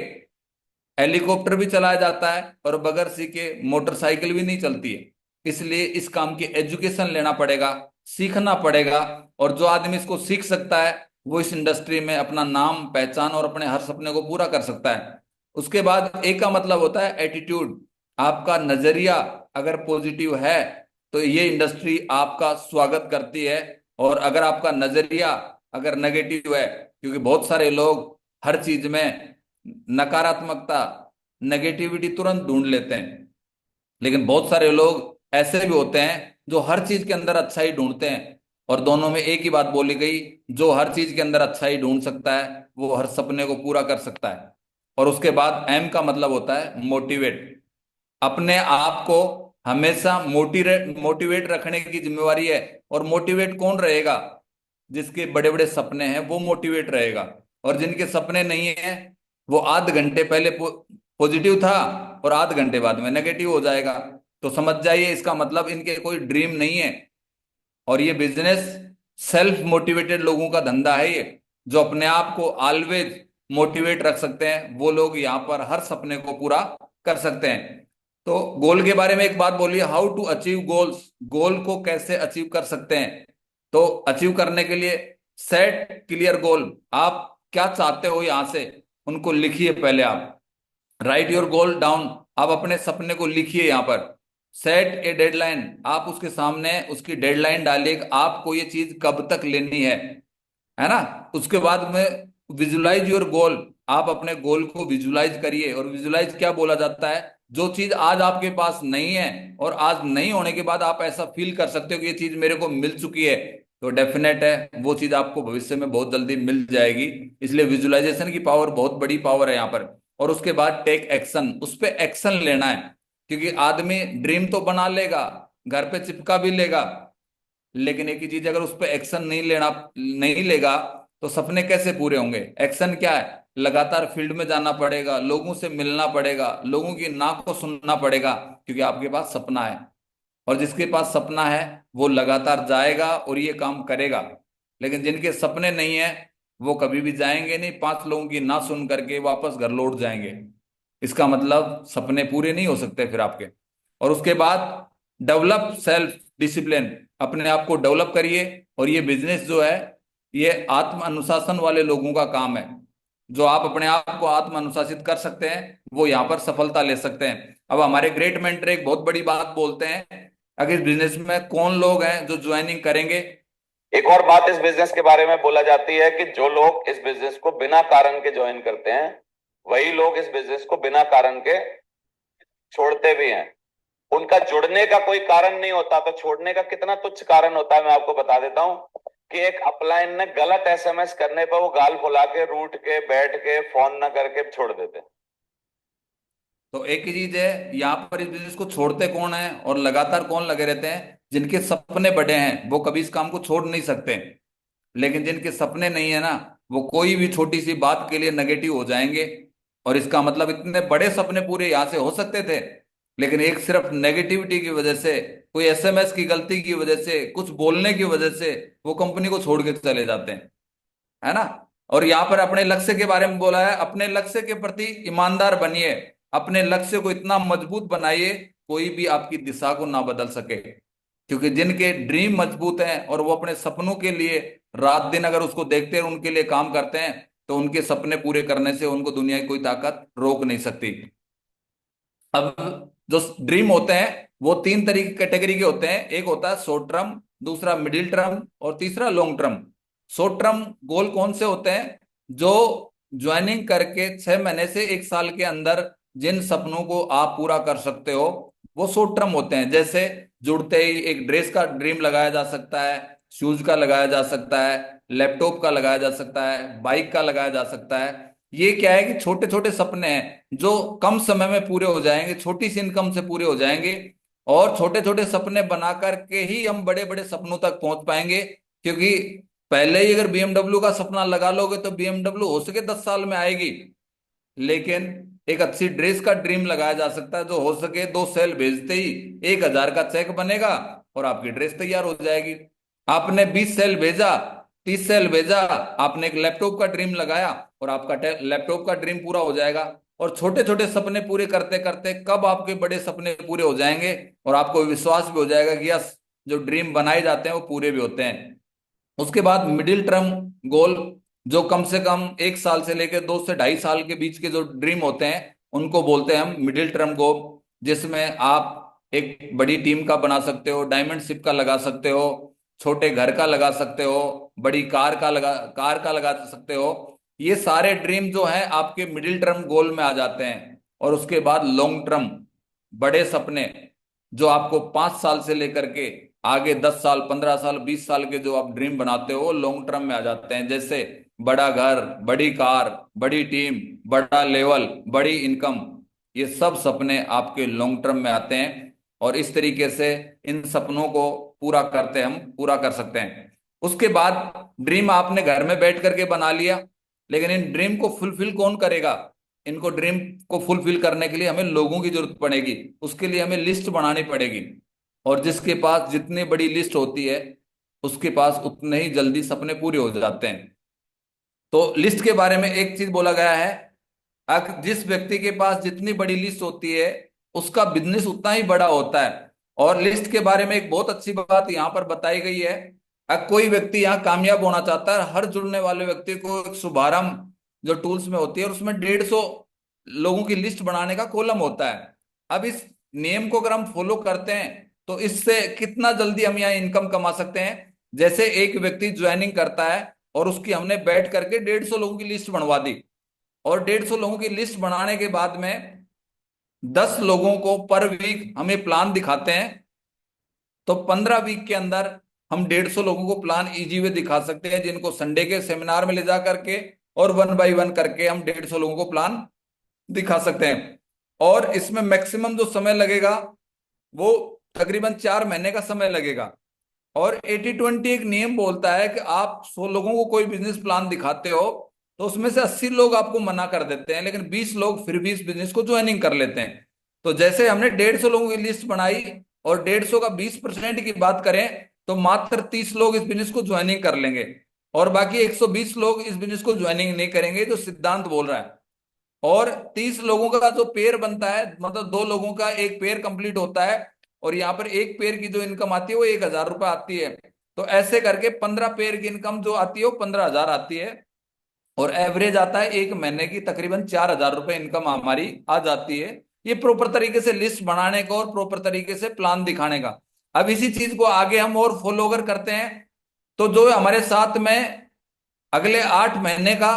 हेलीकॉप्टर भी चलाया जाता है और बगैर सीखे मोटरसाइकिल भी नहीं चलती है। इसलिए इस काम की एजुकेशन लेना पड़ेगा, सीखना पड़ेगा। और जो आदमी इसको सीख सकता है वो इस इंडस्ट्री में अपना नाम, पहचान और अपने हर सपने को पूरा कर सकता है। उसके बाद ए का मतलब होता है एटीट्यूड। आपका नजरिया अगर पॉजिटिव है तो ये इंडस्ट्री आपका स्वागत करती है। और अगर आपका नजरिया अगर नेगेटिव है, क्योंकि बहुत सारे लोग हर चीज में नकारात्मकता, नेगेटिविटी तुरंत ढूंढ लेते हैं, लेकिन बहुत सारे लोग ऐसे भी होते हैं जो हर चीज के अंदर अच्छाई ढूंढते हैं। और दोनों में एक ही बात बोली गई, जो हर चीज के अंदर अच्छाई ढूंढ सकता है वो हर सपने को पूरा कर सकता है। और उसके बाद एम का मतलब होता है मोटिवेट। अपने आप को हमेशा मोटिवेट मोटिवेट रखने की जिम्मेवारी है। और मोटिवेट कौन रहेगा? जिसके बड़े बड़े सपने हैं वो मोटिवेट रहेगा। और जिनके सपने नहीं है वो आध घंटे पहले पॉजिटिव था और आध घंटे बाद में नेगेटिव हो जाएगा। तो समझ जाइए इसका मतलब इनके कोई ड्रीम नहीं है। और ये बिजनेस सेल्फ मोटिवेटेड लोगों का धंधा है ये, जो अपने आप को ऑलवेज मोटिवेट रख सकते हैं, वो लोग यहाँ पर हर सपने को पूरा कर सकते हैं। तो गोल के बारे में एक बात बोलिए, हाउ टू अचीव गोल्स। गोल को कैसे अचीव कर सकते हैं? तो अचीव करने के लिए सेट क्लियर गोल। आप क्या चाहते हो यहां से, उनको लिखिए पहले आप। Right your goal down. आप अपने सपने को लिखिए यहाँ पर। सेट ए डेडलाइन। आप उसके सामने उसकी डेडलाइन डालिए कि आपको ये चीज कब तक लेनी है ना। उसके बाद में विजुलाइज योर गोल। आप अपने गोल को विजुलाइज करिए। और विजुलाइज क्या बोला जाता है? जो चीज आज आपके पास नहीं है और आज नहीं होने के बाद आप ऐसा फील कर सकते हो कि ये चीज मेरे को मिल चुकी है, तो डेफिनेट है वो चीज आपको भविष्य में बहुत जल्दी मिल जाएगी। इसलिए विजुलाइजेशन की पावर बहुत बड़ी पावर है यहाँ पर। और उसके बाद टेक एक्शन। उस पर एक्शन लेना है। क्योंकि आदमी ड्रीम तो बना लेगा, घर पे चिपका भी लेगा, लेकिन एक ही चीज, अगर उस पर एक्शन नहीं लेगा तो सपने कैसे पूरे होंगे? एक्शन क्या है? लगातार फील्ड में जाना पड़ेगा, लोगों से मिलना पड़ेगा, लोगों की नाक को सुनना पड़ेगा, क्योंकि आपके पास सपना है। और जिसके पास सपना है वो लगातार जाएगा और ये काम करेगा। लेकिन जिनके सपने नहीं है वो कभी भी जाएंगे नहीं, पांच लोगों की ना सुन करके वापस घर लौट जाएंगे। इसका मतलब सपने पूरे नहीं हो सकते फिर आपके। और उसके बाद डेवलप सेल्फ डिसिप्लिन। अपने आप को डेवलप करिए। और ये बिजनेस जो है ये आत्म अनुशासन वाले लोगों का काम है। जो आप अपने आप को आत्म अनुशासित कर सकते हैं वो यहाँ पर सफलता ले सकते हैं। अब हमारे ग्रेट मेंटर एक बहुत बड़ी बात बोलते हैं, अगर इस बिजनेस में कौन लोग हैं जो ज्वाइनिंग करेंगे। एक और बात इस बिजनेस के बारे में बोला जाती है कि जो लोग इस बिजनेस को बिना कारण के ज्वाइन करते हैं वही लोग इस बिजनेस को बिना कारण के छोड़ते भी हैं। उनका जुड़ने का कोई कारण नहीं होता, तो छोड़ने का कितना तुच्छ कारण होता है मैं आपको बता देता हूं कि एक अपलाइन ने गलत एसएमएस करने पर वो गाल फुला के, रूठ के, बैठ के, फोन ना करके छोड़ देते। तो एक ही चीज है, यहाँ पर इस बिजनेस को छोड़ते कौन है और लगातार कौन लगे रहते हैं? जिनके सपने बड़े हैं वो कभी इस काम को छोड़ नहीं सकते। लेकिन जिनके सपने नहीं है ना, वो कोई भी छोटी सी बात के लिए नेगेटिव हो जाएंगे। और इसका मतलब इतने बड़े सपने पूरे यहाँ से हो सकते थे, लेकिन एक सिर्फ नेगेटिविटी की वजह से, कोई एसएमएस की गलती की वजह से, कुछ बोलने की वजह से वो कंपनी को छोड़ के चले जाते हैं। है ना। और यहाँ पर अपने लक्ष्य के बारे में बोला है, अपने लक्ष्य के प्रति ईमानदार बनिए, अपने लक्ष्य को इतना मजबूत बनाइए कोई भी आपकी दिशा को ना बदल सके। क्योंकि जिनके ड्रीम मजबूत हैं और वो अपने सपनों के लिए रात दिन अगर उसको देखते हैं, उनके लिए काम करते हैं, तो उनके सपने पूरे करने से उनको दुनिया की कोई ताकत रोक नहीं सकती। अब जो ड्रीम होते हैं वो तीन तरीके कैटेगरी के होते हैं, एक होता है शॉर्ट टर्म, दूसरा मिडिल टर्म और तीसरा long term. Short term goal कौन से होते हैं? जो ज्वाइनिंग करके 6 महीने से 1 साल के अंदर जिन सपनों को आप पूरा कर सकते हो वो शॉर्ट टर्म होते हैं। जैसे जुड़ते ही एक ड्रेस का ड्रीम लगाया जा सकता है, शूज का लगाया जा सकता है, लैपटॉप का लगाया जा सकता है, बाइक का लगाया जा सकता है। ये क्या है कि छोटे छोटे सपने हैं जो कम समय में पूरे हो जाएंगे, छोटी सी इनकम से पूरे हो जाएंगे। और छोटे छोटे सपने बना करके ही हम बड़े बड़े सपनों तक पहुंच पाएंगे। क्योंकि पहले ही अगर बीएमडब्ल्यू का सपना लगा लोगे तो बीएमडब्ल्यू हो सके 10 साल में आएगी, लेकिन एक अच्छी ड्रेस का ड्रीम लगाया जा सकता है जो हो सके 2 सेल भेजते ही 1,000 का चेक बनेगा और आपकी ड्रेस तैयार हो जाएगी। आपने 20 सेल भेजा, 30 सेल भेजा, आपने एक लैपटॉप का ड्रीम लगाया और आपका लैपटॉप का ड्रीम पूरा हो जाएगा। और छोटे छोटे सपने पूरे करते करते कब आपके बड़े सपने पूरे हो जाएंगे और आपको विश्वास भी हो जाएगा कि यस, जो ड्रीम बनाए जाते हैं वो पूरे भी होते हैं। उसके बाद मिडिल टर्म गोल, जो कम से कम 1 साल से लेकर 2 से 2.5 साल के बीच के जो ड्रीम होते हैं उनको बोलते हैं हम मिडिल टर्म गोल। जिसमें आप एक बड़ी टीम का बना सकते हो, डायमंड शिप का लगा सकते हो, छोटे घर का लगा सकते हो, बड़ी कार का लगा सकते हो। ये सारे ड्रीम जो है आपके मिडिल टर्म गोल में आ जाते हैं। और उसके बाद लॉन्ग टर्म बड़े सपने, जो आपको 5 साल से लेकर के आगे 10 साल, 15 साल, 20 साल के जो आप ड्रीम बनाते हो लॉन्ग टर्म में आ जाते हैं। जैसे बड़ा घर, बड़ी कार, बड़ी टीम, बड़ा लेवल, बड़ी इनकम, ये सब सपने आपके लॉन्ग टर्म में आते हैं। और इस तरीके से इन सपनों को पूरा करते हम पूरा कर सकते हैं। उसके बाद ड्रीम आपने घर में बैठ करके बना लिया, लेकिन इन ड्रीम को फुलफिल कौन करेगा? इनको ड्रीम को फुलफिल करने के लिए हमें लोगों की जरूरत पड़ेगी, उसके लिए हमें लिस्ट बनानी पड़ेगी। और जिसके पास जितनी बड़ी लिस्ट होती है उसके पास उतने ही जल्दी सपने पूरे हो जाते हैं। तो लिस्ट के बारे में एक चीज बोला गया है, जिस व्यक्ति के पास जितनी बड़ी लिस्ट होती है उसका बिजनेस उतना ही बड़ा होता है। और लिस्ट के बारे में एक बहुत अच्छी बात यहाँ पर बताई गई है, कोई व्यक्ति यहाँ कामयाब होना चाहता है, हर जुड़ने वाले व्यक्ति को एक शुभारंभ जो टूल्स में होती है और उसमें 150 लोगों की लिस्ट बनाने का कॉलम होता है। अब इस नियम को अगर हम फॉलो करते हैं तो इससे कितना जल्दी हम यहाँ इनकम कमा सकते हैं। जैसे एक व्यक्ति ज्वाइनिंग करता है और उसकी हमने बैठ करके 150 लोगों की लिस्ट बनवा दी, और 150 लोगों की लिस्ट बनाने के बाद में 10 लोगों को पर वीक हमें प्लान दिखाते हैं, तो 15 वीक के अंदर हम 150 लोगों को प्लान इजी वे दिखा सकते हैं, जिनको संडे के सेमिनार में ले जा करके और 1 बाय 1 करके हम 150 लोगों को प्लान दिखा सकते हैं। और इसमें मैक्सिमम जो समय लगेगा वो तकरीबन 4 महीने का समय लगेगा। और 80-20 एक नियम बोलता है कि आप 100 लोगों को कोई बिजनेस प्लान दिखाते हो तो उसमें से 80 लोग आपको मना कर देते हैं, लेकिन 20 लोग फिर भी इस बिजनेस को ज्वाइनिंग कर लेते हैं। तो जैसे हमने 150 लोगों की लिस्ट बनाई और 150 का 20% की बात करें तो मात्र 30 लोग इस बिजनेस को ज्वाइनिंग कर लेंगे और बाकी 120 लोग इस बिजनेस को ज्वाइनिंग नहीं करेंगे, जो सिद्धांत बोल रहा है। और 30 लोगों का जो पेयर बनता है, मतलब 2 लोगों का एक पेयर कंप्लीट होता है, और यहाँ पर एक पेयर की जो इनकम आती है वो 1,000 रुपये आती है। तो ऐसे करके 15 पेयर की इनकम जो आती है वो 15,000 आती है। और एवरेज आता है 1 महीने की तकरीबन 4,000 रुपये इनकम हमारी आ जाती है। ये प्रॉपर तरीके से लिस्ट बनाने का और प्रॉपर तरीके से प्लान दिखाने का। अब इसी चीज को आगे हम और फॉलो अगर करते हैं तो जो हमारे साथ में अगले 8 महीने का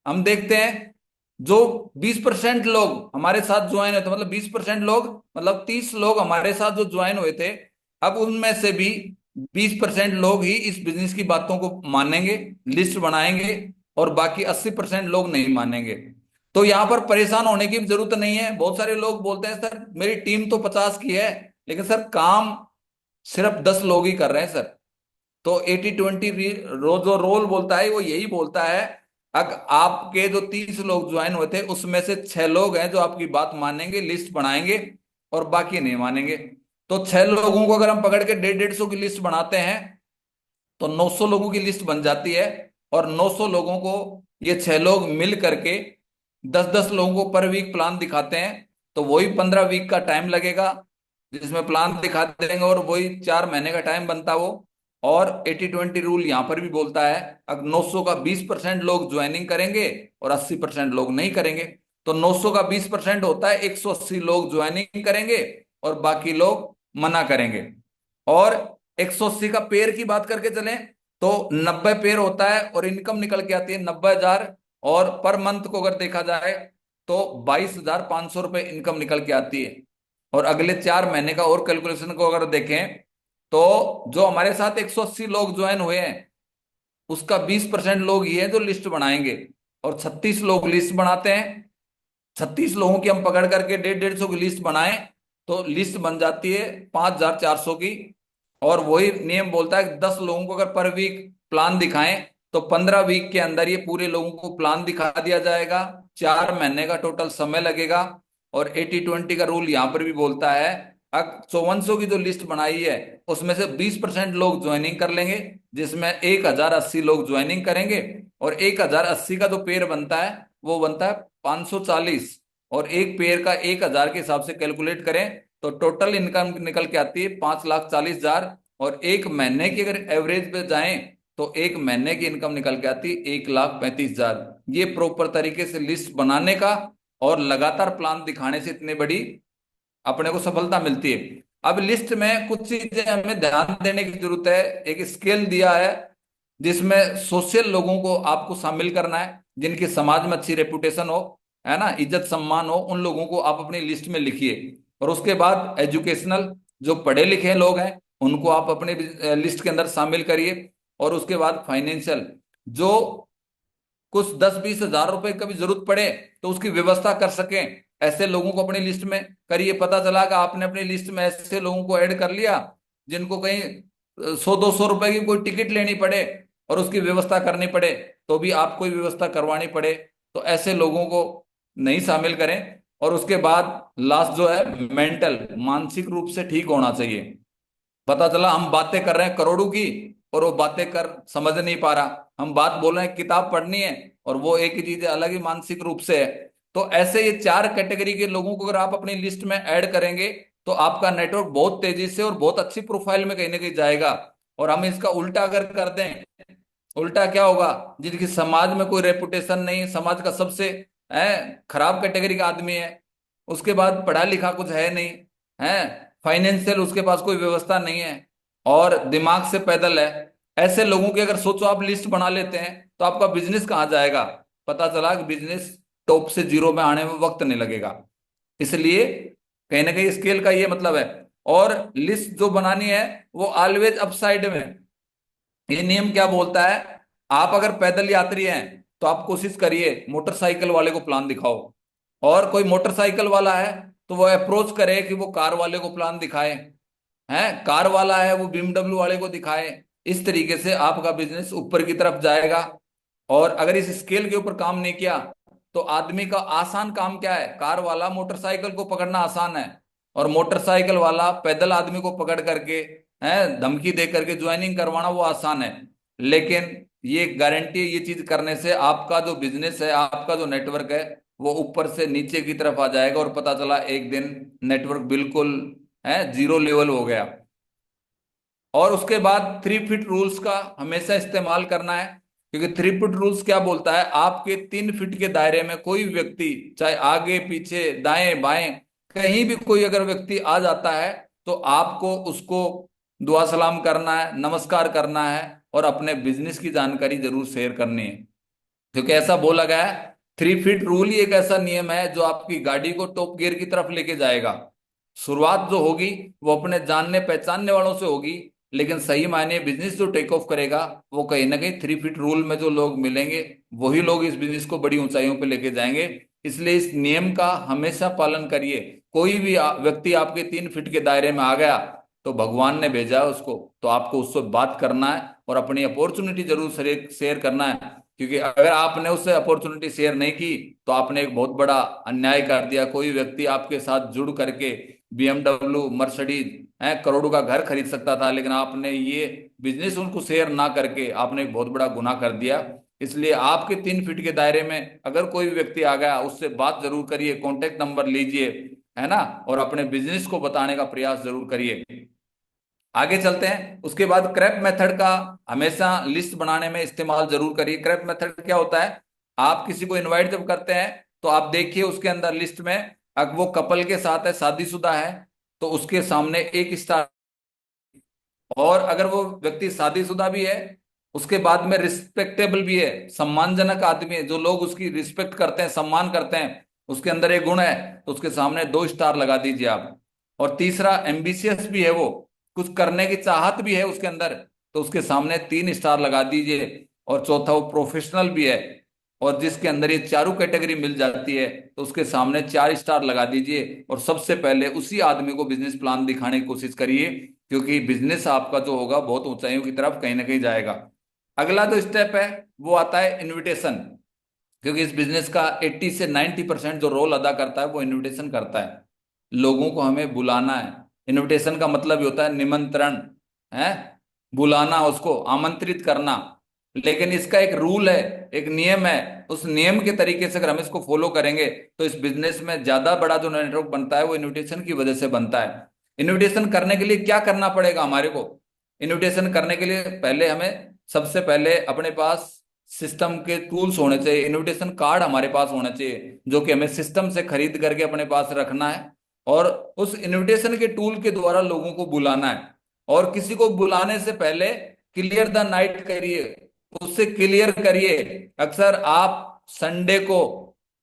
हम देखते हैं, जो 20% लोग हमारे साथ ज्वाइन हुए थे, मतलब 20% लोग, मतलब 30 लोग हमारे साथ जो ज्वाइन हुए थे, अब उनमें से भी 20% लोग ही इस बिजनेस की बातों को मानेंगे, लिस्ट बनाएंगे, और बाकी 80% लोग नहीं मानेंगे। तो यहाँ पर परेशान होने की जरूरत नहीं है। बहुत सारे लोग बोलते हैं सर मेरी टीम तो 50 की है, लेकिन सर काम सिर्फ 10 लोग ही कर रहे हैं सर। तो 80-20 जो रोल बोलता है वो यही बोलता है, अगर आपके जो 30 लोग ज्वाइन हुए थे उसमें से 6 लोग हैं जो आपकी बात मानेंगे, लिस्ट बनाएंगे, और बाकी नहीं मानेंगे। तो 6 लोगों को अगर हम पकड़ के 150-150 की लिस्ट बनाते हैं तो 900 लोगों की लिस्ट बन जाती है। और 900 लोगों को ये 6 लोग मिल करके 10-10 लोगों को पर वीक प्लान दिखाते हैं, तो वही 15 वीक का टाइम लगेगा जिसमें प्लान दिखा देंगे, और वही 4 महीने का टाइम बनता वो। और 80-20 रूल यहाँ पर भी बोलता है, अगर 900 का 20% लोग ज्वाइनिंग करेंगे और 80% लोग नहीं करेंगे, तो 900 का 20% होता है 180 लोग ज्वाइनिंग करेंगे और बाकी लोग मना करेंगे। और 180 का पेयर की बात करके चलें तो 90 पेयर होता है और इनकम निकल के आती है 90,000। और पर मंथ को अगर देखा जाए तो 22,500 रुपये इनकम निकल के आती है। और अगले 4 महीने का और कैलकुलेशन को अगर देखें तो जो हमारे साथ 180 लोग ज्वाइन हुए हैं उसका 20% लोग ये हैं जो लिस्ट बनाएंगे, और 36 लोग लिस्ट बनाते हैं। 36 लोगों की हम पकड़ करके 150-150 की लिस्ट बनाएं तो लिस्ट बन जाती है 5,400 की। और वही नियम बोलता है कि 10 लोगों को अगर पर वीक प्लान दिखाएं तो 15 वीक के अंदर ये पूरे लोगों को प्लान दिखा दिया जाएगा। 4 महीने का टोटल समय लगेगा। और 80-20 का रूल यहाँ पर भी बोलता है, अब 5400 की जो लिस्ट बनाई है उसमें से 20% लोग ज्वाइनिंग कर लेंगे, जिसमें 1,080 लोग ज्वाइनिंग करेंगे। और 1,080 का जो पेयर बनता है वो बनता है 540। और एक पेयर का 1,000 के हिसाब से कैलकुलेट करें तो टोटल इनकम निकल के आती है 5,40,000। और एक महीने की अगर एवरेज पे जाएं तो एक महीने की इनकम निकल के आती है 1,35,000। ये प्रॉपर तरीके से लिस्ट बनाने का और लगातार प्लान दिखाने से इतनी बड़ी अपने को सफलता मिलती है। अब लिस्ट में कुछ चीजें हमें ध्यान देने की जरूरत है। एक स्केल दिया है जिसमें सोशल लोगों को आपको शामिल करना है, जिनकी समाज में अच्छी रेपुटेशन हो, है ना, इज्जत सम्मान हो, उन लोगों को आप अपनी लिस्ट में लिखिए। और उसके बाद एजुकेशनल जो पढ़े लिखे लोग हैं उनको आप अपने लिस्ट के अंदर शामिल करिए। और उसके बाद फाइनेंशियल, जो कुछ 10-20 हजार रुपए कभी जरूरत पड़े तो उसकी व्यवस्था कर सकें, ऐसे लोगों को अपनी लिस्ट में करिए। पता चला कि आपने अपनी लिस्ट में ऐसे लोगों को ऐड कर लिया जिनको कहीं 100-200 रुपए की कोई टिकट लेनी पड़े और उसकी व्यवस्था करनी पड़े, तो भी आपको ही व्यवस्था करवानी पड़े, तो ऐसे लोगों को नहीं शामिल करें। और उसके बाद लास्ट जो है मेंटल, मानसिक रूप से ठीक होना चाहिए। पता चला हम बातें कर रहे हैं करोड़ों की और वो बातें कर समझ नहीं पा रहा, हम बात बोल रहे हैं किताब पढ़नी है और वो एक ही चीज अलग ही मानसिक रूप से है। तो ऐसे ये 4 कैटेगरी के लोगों को अगर आप अपनी लिस्ट में ऐड करेंगे तो आपका नेटवर्क बहुत तेजी से और बहुत अच्छी प्रोफाइल में कहीं ना कहीं जाएगा। और हम इसका उल्टा अगर कर दें, उल्टा क्या होगा, जिनकी समाज में कोई रेपुटेशन नहीं, समाज का सबसे खराब कैटेगरी का आदमी है, उसके बाद पढ़ा लिखा कुछ है नहीं, है फाइनेंशियल उसके पास कोई व्यवस्था नहीं है और दिमाग से पैदल है, ऐसे लोगों की अगर सोचो आप लिस्ट बना लेते हैं तो आपका बिजनेस कहाँ जाएगा। पता चला कि बिजनेस टॉप से जीरो में आने में वक्त नहीं लगेगा। इसलिए कहीं ना कहीं स्केल का ये मतलब है। और लिस्ट जो बनानी है वो ऑलवेज अपसाइड में। ये नियम क्या बोलता है, आप अगर पैदल यात्री हैं तो आप कोशिश करिए मोटरसाइकिल वाले को प्लान दिखाओ, और कोई मोटरसाइकिल वाला है तो वो अप्रोच करे कि वो कार वाले को प्लान दिखाए, है कार वाला है वो BMW वाले को दिखाए। इस तरीके से आपका बिजनेस ऊपर की तरफ जाएगा। और अगर इस स्केल के ऊपर काम नहीं किया तो आदमी का आसान काम क्या है, कार वाला मोटरसाइकिल को पकड़ना आसान है और मोटरसाइकिल वाला पैदल आदमी को पकड़ करके, है धमकी दे करके ज्वाइनिंग करवाना वो आसान है। लेकिन ये गारंटी, ये चीज करने से आपका जो बिजनेस है, आपका जो नेटवर्क है वो ऊपर से नीचे की तरफ आ जाएगा और पता चला एक दिन नेटवर्क बिल्कुल है जीरो लेवल हो गया। और उसके बाद 3 फीट रूल्स का हमेशा इस्तेमाल करना है, क्योंकि 3 फीट रूल्स क्या बोलता है, आपके 3 फीट के दायरे में कोई व्यक्ति चाहे आगे पीछे दाएं बाएं कहीं भी कोई अगर व्यक्ति आ जाता है तो आपको उसको दुआ सलाम करना है, नमस्कार करना है और अपने बिजनेस की जानकारी जरूर शेयर करनी है। क्योंकि ऐसा बोला गया है, 3 फीट रूल ही एक ऐसा नियम है जो आपकी गाड़ी को टॉप गियर की तरफ लेके जाएगा। शुरुआत जो होगी वो अपने जानने पहचानने वालों से होगी, लेकिन सही मायने बिजनेस जो टेक ऑफ करेगा वो कहीं ना कहीं 3 फीट रूल में जो लोग मिलेंगे वही लोग इस बिजनेस को बड़ी ऊंचाइयों पे लेके जाएंगे। इसलिए इस नियम का हमेशा पालन करिए। कोई भी व्यक्ति आपके 3 फीट के दायरे में आ गया तो भगवान ने भेजा है उसको, तो आपको उससे बात करना है और अपनी अपॉर्चुनिटी जरूर शेयर करना है। क्योंकि अगर आपने उससे अपॉर्चुनिटी शेयर नहीं की तो आपने एक बहुत बड़ा अन्याय कर दिया। कोई व्यक्ति आपके साथ जुड़ करके BMW, मर्सिडीज है, करोड़ों का घर खरीद सकता था, लेकिन आपने ये बिजनेस उनको शेयर ना करके आपने एक बहुत बड़ा गुनाह कर दिया। इसलिए आपके 3 फीट के दायरे में अगर कोई भी व्यक्ति आ गया, उससे बात जरूर करिए, कॉन्टेक्ट नंबर लीजिए, है ना, और अपने बिजनेस को बताने का प्रयास जरूर करिए। आगे चलते हैं। उसके बाद क्रैप मेथड का हमेशा लिस्ट बनाने में इस्तेमाल जरूर करिए। क्रैप मेथड क्या होता है? आप किसी को इनवाइट जब करते हैं तो आप देखिए उसके अंदर लिस्ट में, अगर वो कपल के साथ है, शादीशुदा है, तो उसके सामने 1 स्टार। और अगर वो व्यक्ति शादीशुदा भी है, उसके बाद में रिस्पेक्टेबल भी है, सम्मानजनक आदमी है, जो लोग उसकी रिस्पेक्ट करते हैं, सम्मान करते हैं, उसके अंदर एक गुण है, तो उसके सामने 2 स्टार लगा दीजिए आप। और तीसरा, एम्बिशियस भी है, वो कुछ करने की चाहत भी है उसके अंदर, तो उसके सामने 3 स्टार लगा दीजिए। और चौथा, वो प्रोफेशनल भी है, और जिसके अंदर ये चारों कैटेगरी मिल जाती है, तो उसके सामने 4 स्टार लगा दीजिए। और सबसे पहले उसी आदमी को बिजनेस प्लान दिखाने की कोशिश करिए, क्योंकि बिजनेस आपका जो होगा बहुत ऊंचाइयों की तरफ कहीं ना कहीं जाएगा। अगला जो स्टेप है वो आता है इनविटेशन, क्योंकि इस बिजनेस का 80 से 90% जो रोल अदा करता है वो इनविटेशन करता है। लोगों को हमें बुलाना है। इनविटेशन का मतलब ही होता है निमंत्रण, है, बुलाना, उसको आमंत्रित करना। लेकिन इसका एक रूल है, एक नियम है। उस नियम के तरीके से अगर हम इसको फॉलो करेंगे तो इस बिजनेस में ज्यादा बड़ा जो नेटवर्क बनता है वो इनविटेशन की वजह से बनता है। इनविटेशन करने के लिए क्या करना पड़ेगा हमारे को? इनविटेशन करने के लिए पहले हमें सबसे पहले अपने पास सिस्टम के टूल्स होने चाहिए, इनविटेशन कार्ड हमारे पास होना चाहिए, जो कि हमें सिस्टम से खरीद करके अपने पास रखना है। और उस इनविटेशन के टूल के द्वारा लोगों को बुलाना है। और किसी को बुलाने से पहले क्लियर द नाइट करिए, उससे क्लियर करिए। अक्सर आप संडे को,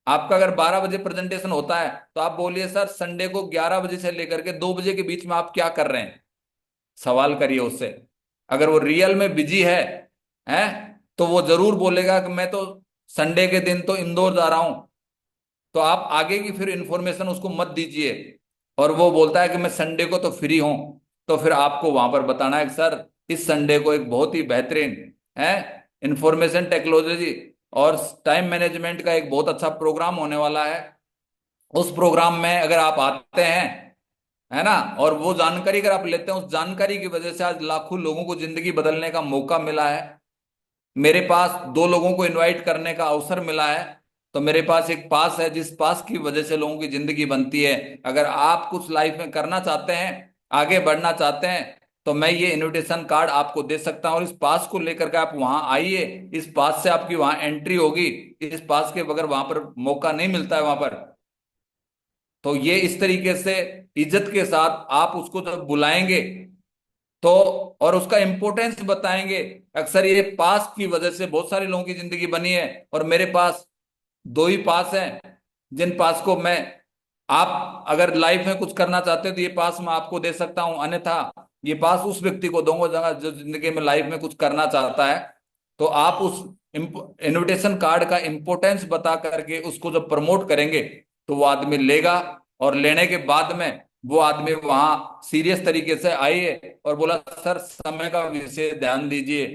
आपका अगर 12 बजे प्रेजेंटेशन होता है, तो आप बोलिए सर संडे को 11 बजे से लेकर के 2 बजे के बीच में आप क्या कर रहे हैं, सवाल करिए उससे। अगर वो रियल में बिजी है तो वो जरूर बोलेगा कि मैं तो संडे के दिन तो इंदौर जा रहा हूं। तो आप आगे की फिर इंफॉर्मेशन उसको मत दीजिए। और वो बोलता है कि मैं संडे को तो फ्री हूं, तो फिर आपको वहां पर बताना है कि सर इस संडे को एक बहुत ही बेहतरीन है इंफॉर्मेशन टेक्नोलॉजी और टाइम मैनेजमेंट का एक बहुत अच्छा प्रोग्राम होने वाला है। उस प्रोग्राम में अगर आप आते हैं, है ना, और वो जानकारी अगर आप लेते हैं, उस जानकारी की वजह से आज लाखों लोगों को जिंदगी बदलने का मौका मिला है। मेरे पास 2 लोगों को इनवाइट करने का अवसर मिला है, तो मेरे पास एक पास है, जिस पास की वजह से लोगों की जिंदगी बनती है। अगर आप कुछ लाइफ में करना चाहते हैं, आगे बढ़ना चाहते हैं, तो मैं ये इनविटेशन कार्ड आपको दे सकता हूं, और इस पास को लेकर के आप वहां आइए। इस पास से आपकी वहां एंट्री होगी। इस पास के बगैर वहां पर मौका नहीं मिलता है वहां पर। तो ये इस तरीके से इज्जत के साथ आप उसको जब बुलाएंगे, तो और उसका इंपॉर्टेंस बताएंगे। अक्सर ये पास की वजह से बहुत सारे लोगों की जिंदगी बनी है, और मेरे पास 2 ही पास हैं, जिन पास को मैं, आप अगर लाइफ में कुछ करना चाहते हो तो ये पास मैं आपको दे सकता हूं, अन्यथा ये पास उस व्यक्ति को दूंगा जगह जो जिंदगी में लाइफ में कुछ करना चाहता है। तो आप उस इनविटेशन कार्ड का इंपॉर्टेंस बता करके उसको जब प्रमोट करेंगे, तो वो आदमी लेगा। और लेने के बाद में वो आदमी वहां सीरियस तरीके से आइए और बोला सर समय का विशेष ध्यान दीजिए,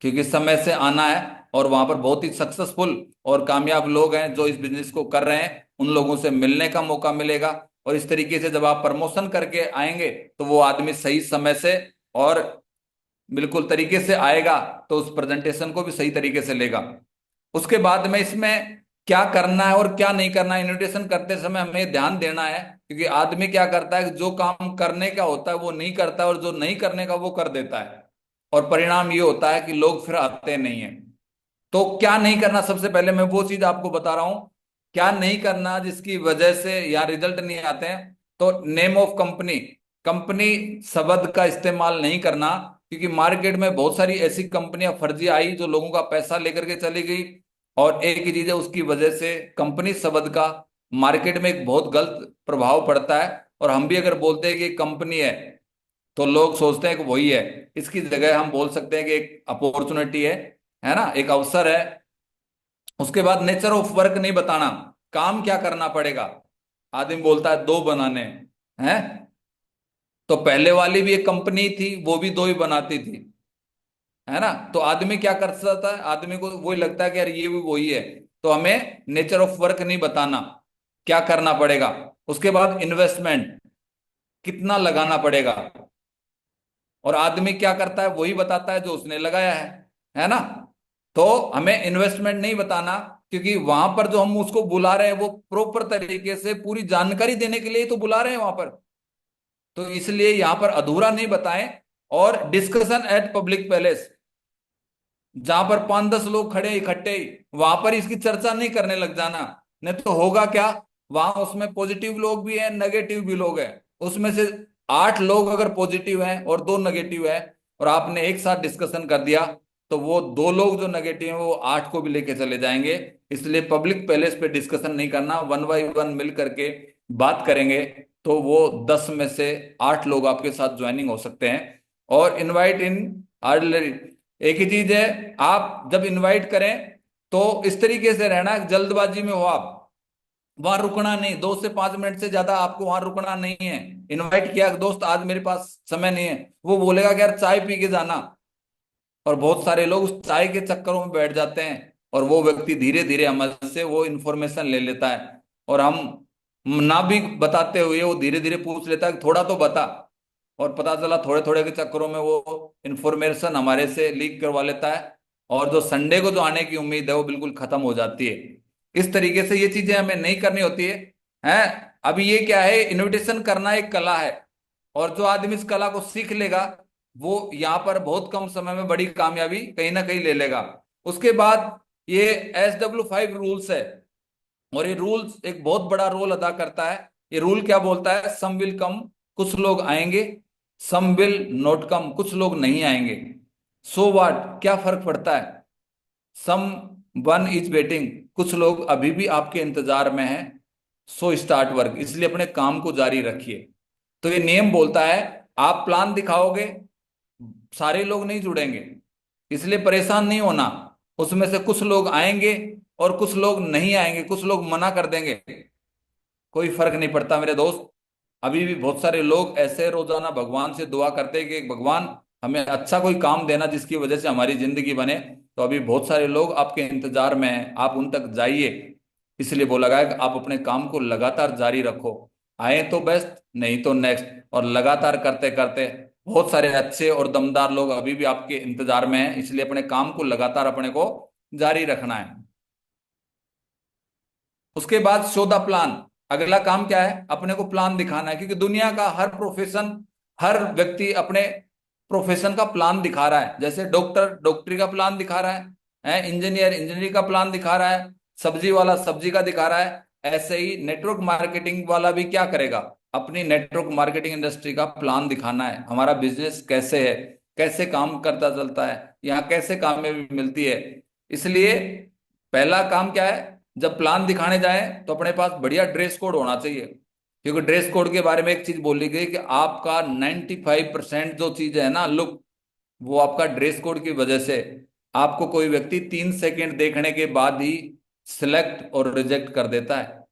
क्योंकि समय से आना है। और वहां पर बहुत ही सक्सेसफुल और कामयाब लोग हैं जो इस बिजनेस को कर रहे हैं, उन लोगों से मिलने का मौका मिलेगा। और इस तरीके से जब आप प्रमोशन करके आएंगे, तो वो आदमी सही समय से और बिल्कुल तरीके से आएगा, तो उस प्रेजेंटेशन को भी सही तरीके से लेगा। उसके बाद में इसमें क्या करना है और क्या नहीं करना है, इन्विटेशन करते समय हमें ध्यान देना है। क्योंकि आदमी क्या करता है कि जो काम करने का होता है वो नहीं करता है, और जो नहीं करने का वो कर देता है, और परिणाम ये होता है कि लोग फिर आते नहीं है। तो क्या नहीं करना, सबसे पहले मैं वो चीज आपको बता रहा हूं, क्या नहीं करना जिसकी वजह से यहाँ रिजल्ट नहीं आते हैं। तो नेम ऑफ कंपनी, कंपनी शब्द का इस्तेमाल नहीं करना, क्योंकि मार्केट में बहुत सारी ऐसी कंपनियां फर्जी आई जो लोगों का पैसा लेकर के चली गई। और एक ही चीज है, उसकी वजह से कंपनी शब्द का मार्केट में एक बहुत गलत प्रभाव पड़ता है। और हम भी अगर बोलते हैं कि कंपनी है, तो लोग सोचते हैं कि वही है। इसकी जगह हम बोल सकते हैं कि एक अपॉर्चुनिटी है ना, एक अवसर है। उसके बाद नेचर ऑफ वर्क नहीं बताना, काम क्या करना पड़ेगा। आदमी बोलता है 2 बनाने हैं, तो पहले वाली भी एक कंपनी थी, वो भी 2 ही बनाती थी, है ना। तो आदमी क्या कर सकता है, आदमी को वही लगता है कि यार ये भी वही है। तो हमें नेचर ऑफ वर्क नहीं बताना, क्या करना पड़ेगा। उसके बाद इन्वेस्टमेंट कितना लगाना पड़ेगा, और आदमी क्या करता है वही बताता है जो उसने लगाया है ना। तो हमें इन्वेस्टमेंट नहीं बताना, क्योंकि वहां पर जो हम उसको बुला रहे हैं वो प्रॉपर तरीके से पूरी जानकारी देने के लिए ही तो बुला रहे हैं वहां पर। तो इसलिए यहां पर अधूरा नहीं बताएं। और डिस्कशन एट पब्लिक पैलेस, जहां पर 5-10 लोग खड़े इकट्ठे, वहां पर इसकी चर्चा नहीं करने लग जाना। नहीं तो होगा क्या, वहां उसमें पॉजिटिव लोग भी हैं, नेगेटिव भी लोग हैं। उसमें से 8 लोग अगर पॉजिटिव हैं और 2 नेगेटिव है, और आपने एक साथ डिस्कशन कर दिया, तो वो 2 लोग जो नेगेटिव हैं वो 8 को भी लेके चले जाएंगे। इसलिए पब्लिक पैलेस पे डिस्कशन नहीं करना, 1 बाय 1 मिल करके बात करेंगे। तो वो 10 में से 8 लोग आपके साथ ज्वाइनिंग हो सकते हैं। और इनवाइट इन आर्डिनरी, एक ही चीज है, आप जब इनवाइट करें तो इस तरीके से रहना, जल्दबाजी में हो आप, वहां रुकना नहीं, 2 से 5 मिनट से ज्यादा आपको वहां रुकना नहीं है। इनवाइट किया दोस्त आज मेरे पास समय नहीं है, वो बोलेगा कि यार चाय पी के जाना, और बहुत सारे लोग उस चाय के चक्करों में बैठ जाते हैं, और वो व्यक्ति धीरे धीरे हमसे वो इन्फॉर्मेशन ले लेता है, और हम ना भी बताते हुए वो धीरे धीरे पूछ लेता है कि थोड़ा तो बता, और पता चला थोड़े थोड़े के चक्करों में वो इन्फॉर्मेशन हमारे से लीक करवा लेता है, और जो संडे को जो आने की उम्मीद है वो बिल्कुल खत्म हो जाती है। इस तरीके से ये चीजें हमें नहीं करनी होती है। हैं, अभी ये क्या है, इनविटेशन करना एक कला है, और जो आदमी इस कला को सीख लेगा वो यहाँ पर बहुत कम समय में बड़ी कामयाबी कहीं ना कहीं ले लेगा। उसके बाद ये SW5 रूल्स है, और ये रूल्स एक बहुत बड़ा रोल अदा करता है। ये रूल क्या बोलता है, सम विल कम, कुछ लोग आएंगे, सम विल नॉट कम, कुछ लोग नहीं आएंगे। सो व्हाट, क्या फर्क पड़ता है, सम वन इज वेटिंग, कुछ लोग अभी भी आपके इंतजार में हैं। सो स्टार्ट वर्क, इसलिए अपने काम को जारी रखिए। तो ये नियम बोलता है, आप प्लान दिखाओगे, सारे लोग नहीं जुड़ेंगे, इसलिए परेशान नहीं होना। उसमें से कुछ लोग आएंगे और कुछ लोग नहीं आएंगे, कुछ लोग मना कर देंगे, कोई फर्क नहीं पड़ता मेरे दोस्त। अभी भी बहुत सारे लोग ऐसे रोजाना भगवान से दुआ करते हैं कि भगवान हमें अच्छा कोई काम देना जिसकी वजह से हमारी जिंदगी बने। तो अभी बहुत सारे लोग आपके इंतजार में हैं, आप उन तक जाइए। इसलिए बोला गया है कि आप अपने काम को लगातार जारी रखो, आए तो बेस्ट, नहीं तो नेक्स्ट, और लगातार करते करते बहुत सारे अच्छे और दमदार लोग अभी भी आपके इंतजार में हैं। इसलिए अपने काम को लगातार अपने को जारी रखना है। उसके बाद शो द प्लान, अगला काम क्या है, अपने को प्लान दिखाना है, क्योंकि दुनिया का हर प्रोफेशन, हर व्यक्ति अपने प्रोफेशन का प्लान दिखा रहा है। जैसे डॉक्टर डॉक्टरी का प्लान दिखा रहा है, इंजीनियर इंजीनियरिंग का प्लान दिखा रहा है, सब्जी वाला सब्जी का दिखा रहा है। ऐसे ही नेटवर्क मार्केटिंग वाला भी क्या करेगा, अपनी नेटवर्क मार्केटिंग इंडस्ट्री का प्लान दिखाना है, हमारा बिजनेस कैसे है, कैसे काम करता चलता है, यहाँ कैसे कामयाबी मिलती है। इसलिए पहला काम क्या है, जब प्लान दिखाने जाए तो अपने पास बढ़िया ड्रेस कोड होना चाहिए। क्योंकि ड्रेस कोड के बारे में एक चीज बोली गई कि आपका 95% जो चीज है ना, लुक, वो आपका ड्रेस कोड की वजह से, आपको कोई व्यक्ति 3 सेकंड देखने के बाद ही सिलेक्ट और रिजेक्ट कर देता है।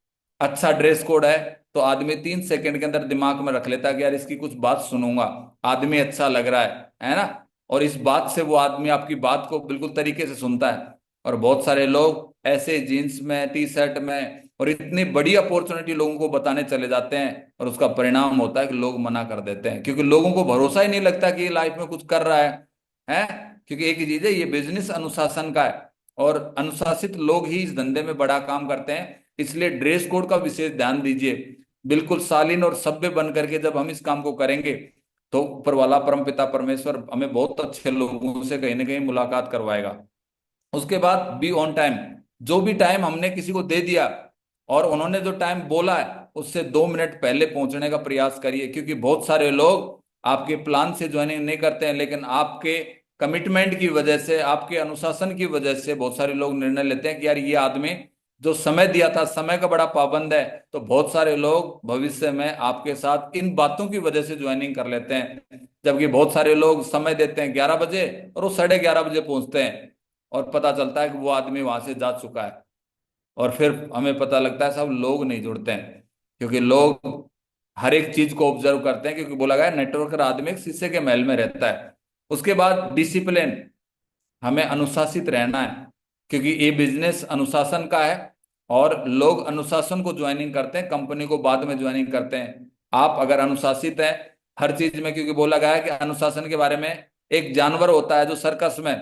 अच्छा ड्रेस कोड है तो आदमी 3 सेकंड के अंदर दिमाग में रख लेता है कि यार इसकी कुछ बात सुनूंगा, आदमी अच्छा लग रहा है ना। और इस बात से वो आदमी आपकी बात को बिल्कुल तरीके से सुनता है। और बहुत सारे लोग ऐसे जीन्स में, टी शर्ट में, और इतनी बड़ी अपॉर्चुनिटी लोगों को बताने चले जाते हैं, और उसका परिणाम होता है कि लोग मना कर देते हैं, क्योंकि लोगों को भरोसा ही नहीं लगता कि ये लाइफ में कुछ कर रहा है। क्योंकि एक ही चीज है, ये बिजनेस अनुशासन का है, और अनुशासित लोग ही इस धंधे में बड़ा काम करते हैं। इसलिए ड्रेस कोड का विशेष ध्यान दीजिए। बिल्कुल शालीन और सभ्य बन करके जब हम इस काम को करेंगे, तो ऊपर वाला परमपिता परमेश्वर हमें बहुत अच्छे लोगों से कहीं ना कहीं मुलाकात करवाएगा। उसके बाद बी ऑन टाइम, जो भी टाइम हमने किसी को दे दिया और उन्होंने जो टाइम बोला है उससे 2 मिनट पहले पहुंचने का प्रयास करिए। क्योंकि बहुत सारे लोग आपके प्लान से ज्वाइनिंग नहीं करते हैं, लेकिन आपके कमिटमेंट की वजह से, आपके अनुशासन की वजह से बहुत सारे लोग निर्णय लेते हैं कि यार ये आदमी जो समय दिया था, समय का बड़ा पाबंद है। तो बहुत सारे लोग भविष्य में आपके साथ इन बातों की वजह से ज्वाइनिंग कर लेते हैं। जबकि बहुत सारे लोग समय देते हैं 11 बजे और वो 11:30 बजे पहुंचते हैं, और पता चलता है कि वो आदमी वहां से जा चुका है। और फिर हमें पता लगता है सब लोग नहीं जुड़ते हैं, क्योंकि लोग हर एक चीज को ऑब्जर्व करते हैं, क्योंकि बोला गया नेटवर्कर आदमी एक शीशे के महल में रहता है। उसके बाद डिसिप्लिन, हमें अनुशासित रहना है, क्योंकि ये बिजनेस अनुशासन का है। और लोग अनुशासन को ज्वाइनिंग करते हैं, कंपनी को बाद में ज्वाइनिंग करते हैं। आप अगर अनुशासित हैं हर चीज में, क्योंकि बोला गया है कि अनुशासन के बारे में, एक जानवर होता है जो सर्कस में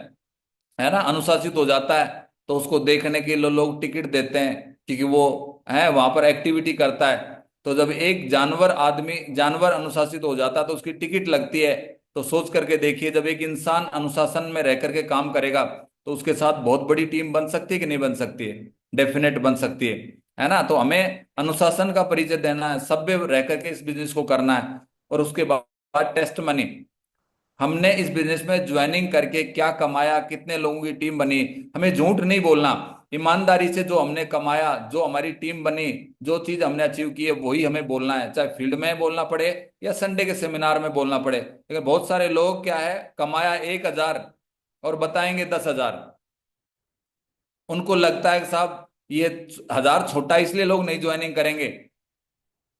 है ना अनुशासित हो जाता है, तो उसको देखने के लिए लोग टिकट देते हैं, क्योंकि वो है वहां पर एक्टिविटी करता है। तो जब एक जानवर अनुशासित हो जाता है तो उसकी टिकट लगती है। तो सोच करके देखिए, जब एक इंसान अनुशासन में रह करके काम करेगा तो उसके साथ बहुत बड़ी टीम बन सकती है कि नहीं बन सकती है? डेफिनेट बन सकती है ना? तो हमें अनुशासन का परिचय देना है, सभ्य रह करके इस बिजनेस को करना है। और उसके बाद टेस्ट मनी, हमने इस बिजनेस में ज्वाइनिंग करके क्या कमाया, कितने लोगों की टीम बनी, हमें झूठ नहीं बोलना। ईमानदारी से जो हमने कमाया, जो हमारी टीम बनी, जो चीज हमने अचीव की है वही हमें बोलना है, चाहे फील्ड में बोलना पड़े या संडे के सेमिनार में बोलना पड़े। लेकिन बहुत सारे लोग क्या है, कमाया 1,000 और बताएंगे 10,000। उनको लगता है कि साहब ये 1,000 छोटा है, इसलिए लोग नहीं ज्वाइनिंग करेंगे।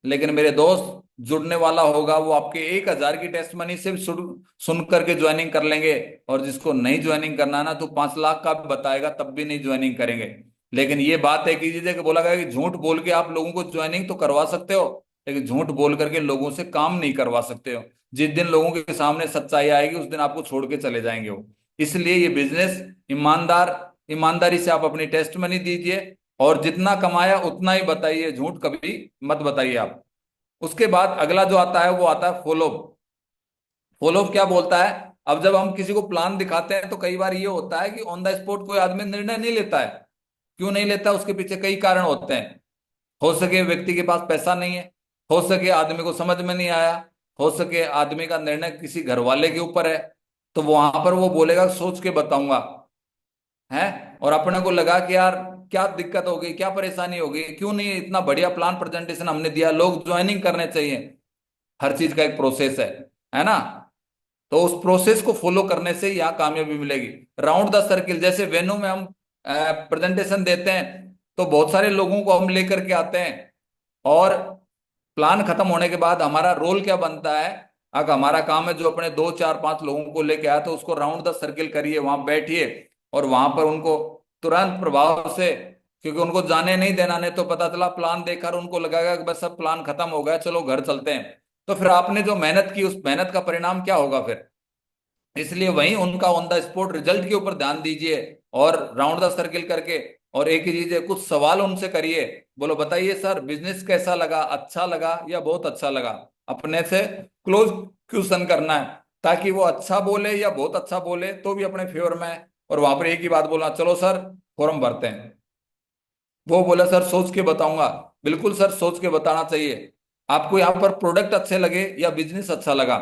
लेकिन मेरे दोस्त, जुड़ने वाला होगा वो आपके 1,000 की टेस्ट मनी से भी सुन करके ज्वाइनिंग कर लेंगे। और जिसको नहीं ज्वाइनिंग करना ना, तो 5 लाख का भी बताएगा तब भी नहीं ज्वाइनिंग करेंगे। लेकिन ये बात है कि जैसे कि बोला गया कि झूठ बोल के आप लोगों को ज्वाइनिंग तो करवा सकते हो, लेकिन झूठ बोल करके लोगों से काम नहीं करवा सकते हो। जिस दिन लोगों के सामने सच्चाई आएगी उस दिन आपको छोड़ के चले जाएंगे वो। इसलिए ये बिजनेस ईमानदारी से आप अपनी टेस्ट मनी दीजिए, और जितना कमाया उतना ही बताइए, झूठ कभी मत बताइए आप। उसके बाद अगला जो आता है वो आता है फॉलोअप। फॉलोअप क्या बोलता है? अब जब हम किसी को प्लान दिखाते हैं तो कई बार ये होता है कि ऑन द स्पॉट कोई आदमी निर्णय नहीं लेता है। क्यों नहीं लेता? उसके पीछे कई कारण होते हैं। हो सके व्यक्ति के पास पैसा नहीं है, हो सके आदमी को समझ में नहीं आया, हो सके आदमी का निर्णय किसी घर वाले के ऊपर है। तो वहां पर वो बोलेगा सोच के बताऊंगा, है। और अपने को लगा कि यार क्या दिक्कत हो गई, क्या परेशानी हो गई, क्यों नहीं, इतना बढ़िया प्लान प्रेजेंटेशन हमने दिया, लोग ज्वाइनिंग करने चाहिए। हर चीज का एक प्रोसेस है ना? तो उस प्रोसेस को फॉलो करने से यहाँ कामयाबी मिलेगी। राउंड द सर्किल, जैसे वेन्यू में हम प्रेजेंटेशन देते हैं तो बहुत सारे लोगों को हम लेकर के आते हैं, और प्लान खत्म होने के बाद हमारा रोल क्या बनता है? अगर हमारा काम है जो अपने 2 4 5 लोगों को लेके आया, तो उसको राउंड द सर्किल करिए, वहां बैठिए, और वहां पर उनको तुरंत प्रभाव से, क्योंकि उनको जाने नहीं देना, नहीं तो पता चला प्लान देखकर उनको लगेगा कि बस सब प्लान खत्म हो गया, चलो घर चलते हैं। तो फिर आपने जो मेहनत की, उस मेहनत का परिणाम क्या होगा फिर? इसलिए वहीं उनका ऑन द स्पॉट रिजल्ट के ऊपर ध्यान दीजिए, और राउंड द सर्किल करके, और एक ही चीज है, कुछ सवाल उनसे करिए। बोलो बताइए सर, बिजनेस कैसा लगा, अच्छा लगा या बहुत अच्छा लगा? अपने से क्लोज क्वेश्चन करना है, ताकि वो अच्छा बोले या बहुत अच्छा बोले तो भी अपने फेवर में है। और वहां पर एक ही बात बोलना, चलो सर फॉर्म भरते हैं। वो बोला सर सोच के बताऊंगा। बिल्कुल सर, सोच के बताना चाहिए। आपको यहाँ पर प्रोडक्ट अच्छे लगे या बिजनेस अच्छा लगा?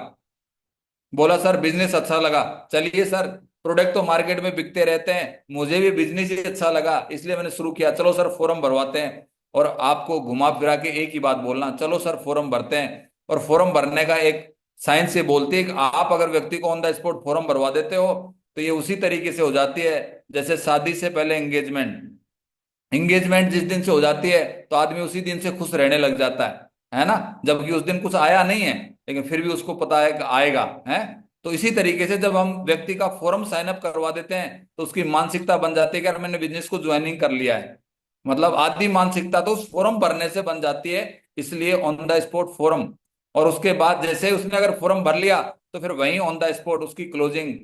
बोला सर बिजनेस अच्छा लगा। चलिए सर, प्रोडक्ट तो मार्केट में बिकते रहते हैं, मुझे भी बिजनेस ही अच्छा लगा इसलिए मैंने शुरू किया, चलो सर फॉर्म भरवाते हैं। और आपको घुमा फिरा के एक ही बात बोलना, चलो सर फॉर्म भरते हैं। और फॉर्म भरने का एक साइंस से बोलती है कि आप अगर व्यक्ति को ऑन द स्पॉट फॉर्म भरवा देते हो तो ये उसी तरीके से हो जाती है जैसे शादी से पहले एंगेजमेंट। एंगेजमेंट जिस दिन से हो जाती है तो आदमी उसी दिन से खुश रहने लग जाता है ना? जबकि उस दिन कुछ आया नहीं है, लेकिन फिर भी उसको पता है कि आएगा, है। तो इसी तरीके से जब हम व्यक्ति का फॉर्म साइन अप करवा देते हैं तो उसकी मानसिकता बन जाती है कि यार मैंने बिजनेस को ज्वाइनिंग कर लिया है। मतलब आधी मानसिकता तो उस फॉर्म भरने से बन जाती है। इसलिए ऑन द स्पॉट फॉर्म। और उसके बाद जैसे ही उसने अगर फॉर्म भर लिया तो फिर वहीं ऑन द स्पॉट उसकी क्लोजिंग।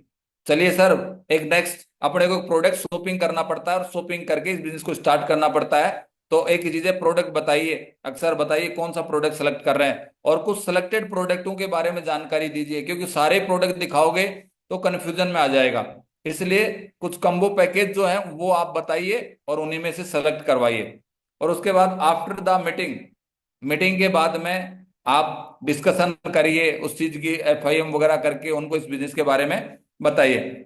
चलिए सर, एक नेक्स्ट अपने को प्रोडक्ट शॉपिंग करना पड़ता है, और शॉपिंग करके इस बिजनेस को स्टार्ट करना पड़ता है। तो एक ही चीज है, प्रोडक्ट बताइए, अक्सर बताइए कौन सा प्रोडक्ट सेलेक्ट कर रहे हैं, और कुछ सिलेक्टेड प्रोडक्टों के बारे में जानकारी दीजिए, क्योंकि सारे प्रोडक्ट दिखाओगे तो कंफ्यूजन में आ जाएगा। इसलिए कुछ कम्बो पैकेज जो है वो आप बताइए और उन्हीं में से सेलेक्ट करवाइए। और उसके बाद आफ्टर द मीटिंग, मीटिंग के बाद में आप डिस्कशन करिए उस चीज की, FIM वगैरह करके उनको इस बिजनेस के बारे में बताइए।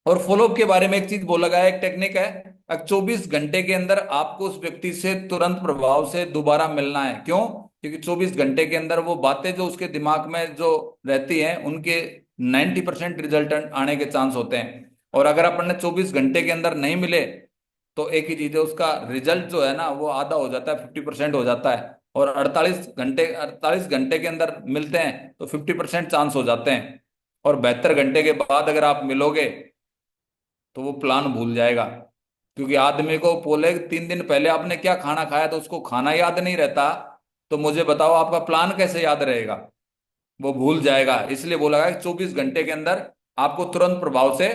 और फॉलोअप के बारे में एक चीज बोला गया है, एक टेक्निक है। 24 घंटे के अंदर आपको उस व्यक्ति से तुरंत प्रभाव से दोबारा मिलना है। क्यों? क्योंकि 24 घंटे के अंदर वो बातें जो उसके दिमाग में जो रहती हैं उनके 90% रिजल्ट आने के चांस होते हैं। और अगर अपन ने 24 घंटे के अंदर नहीं मिले तो एक ही चीज है, उसका रिजल्ट जो है ना वो आधा हो जाता है, 50% हो जाता है। और 48 घंटे के अंदर मिलते हैं तो 50% चांस हो जाते हैं। और 72 घंटे के बाद अगर आप मिलोगे तो वो प्लान भूल जाएगा। क्योंकि आदमी को बोले 3 दिन पहले आपने क्या खाना खाया तो उसको खाना याद नहीं रहता, तो मुझे बताओ आपका प्लान कैसे याद रहेगा? वो भूल जाएगा। इसलिए बोला गया कि 24 घंटे के अंदर आपको तुरंत प्रभाव से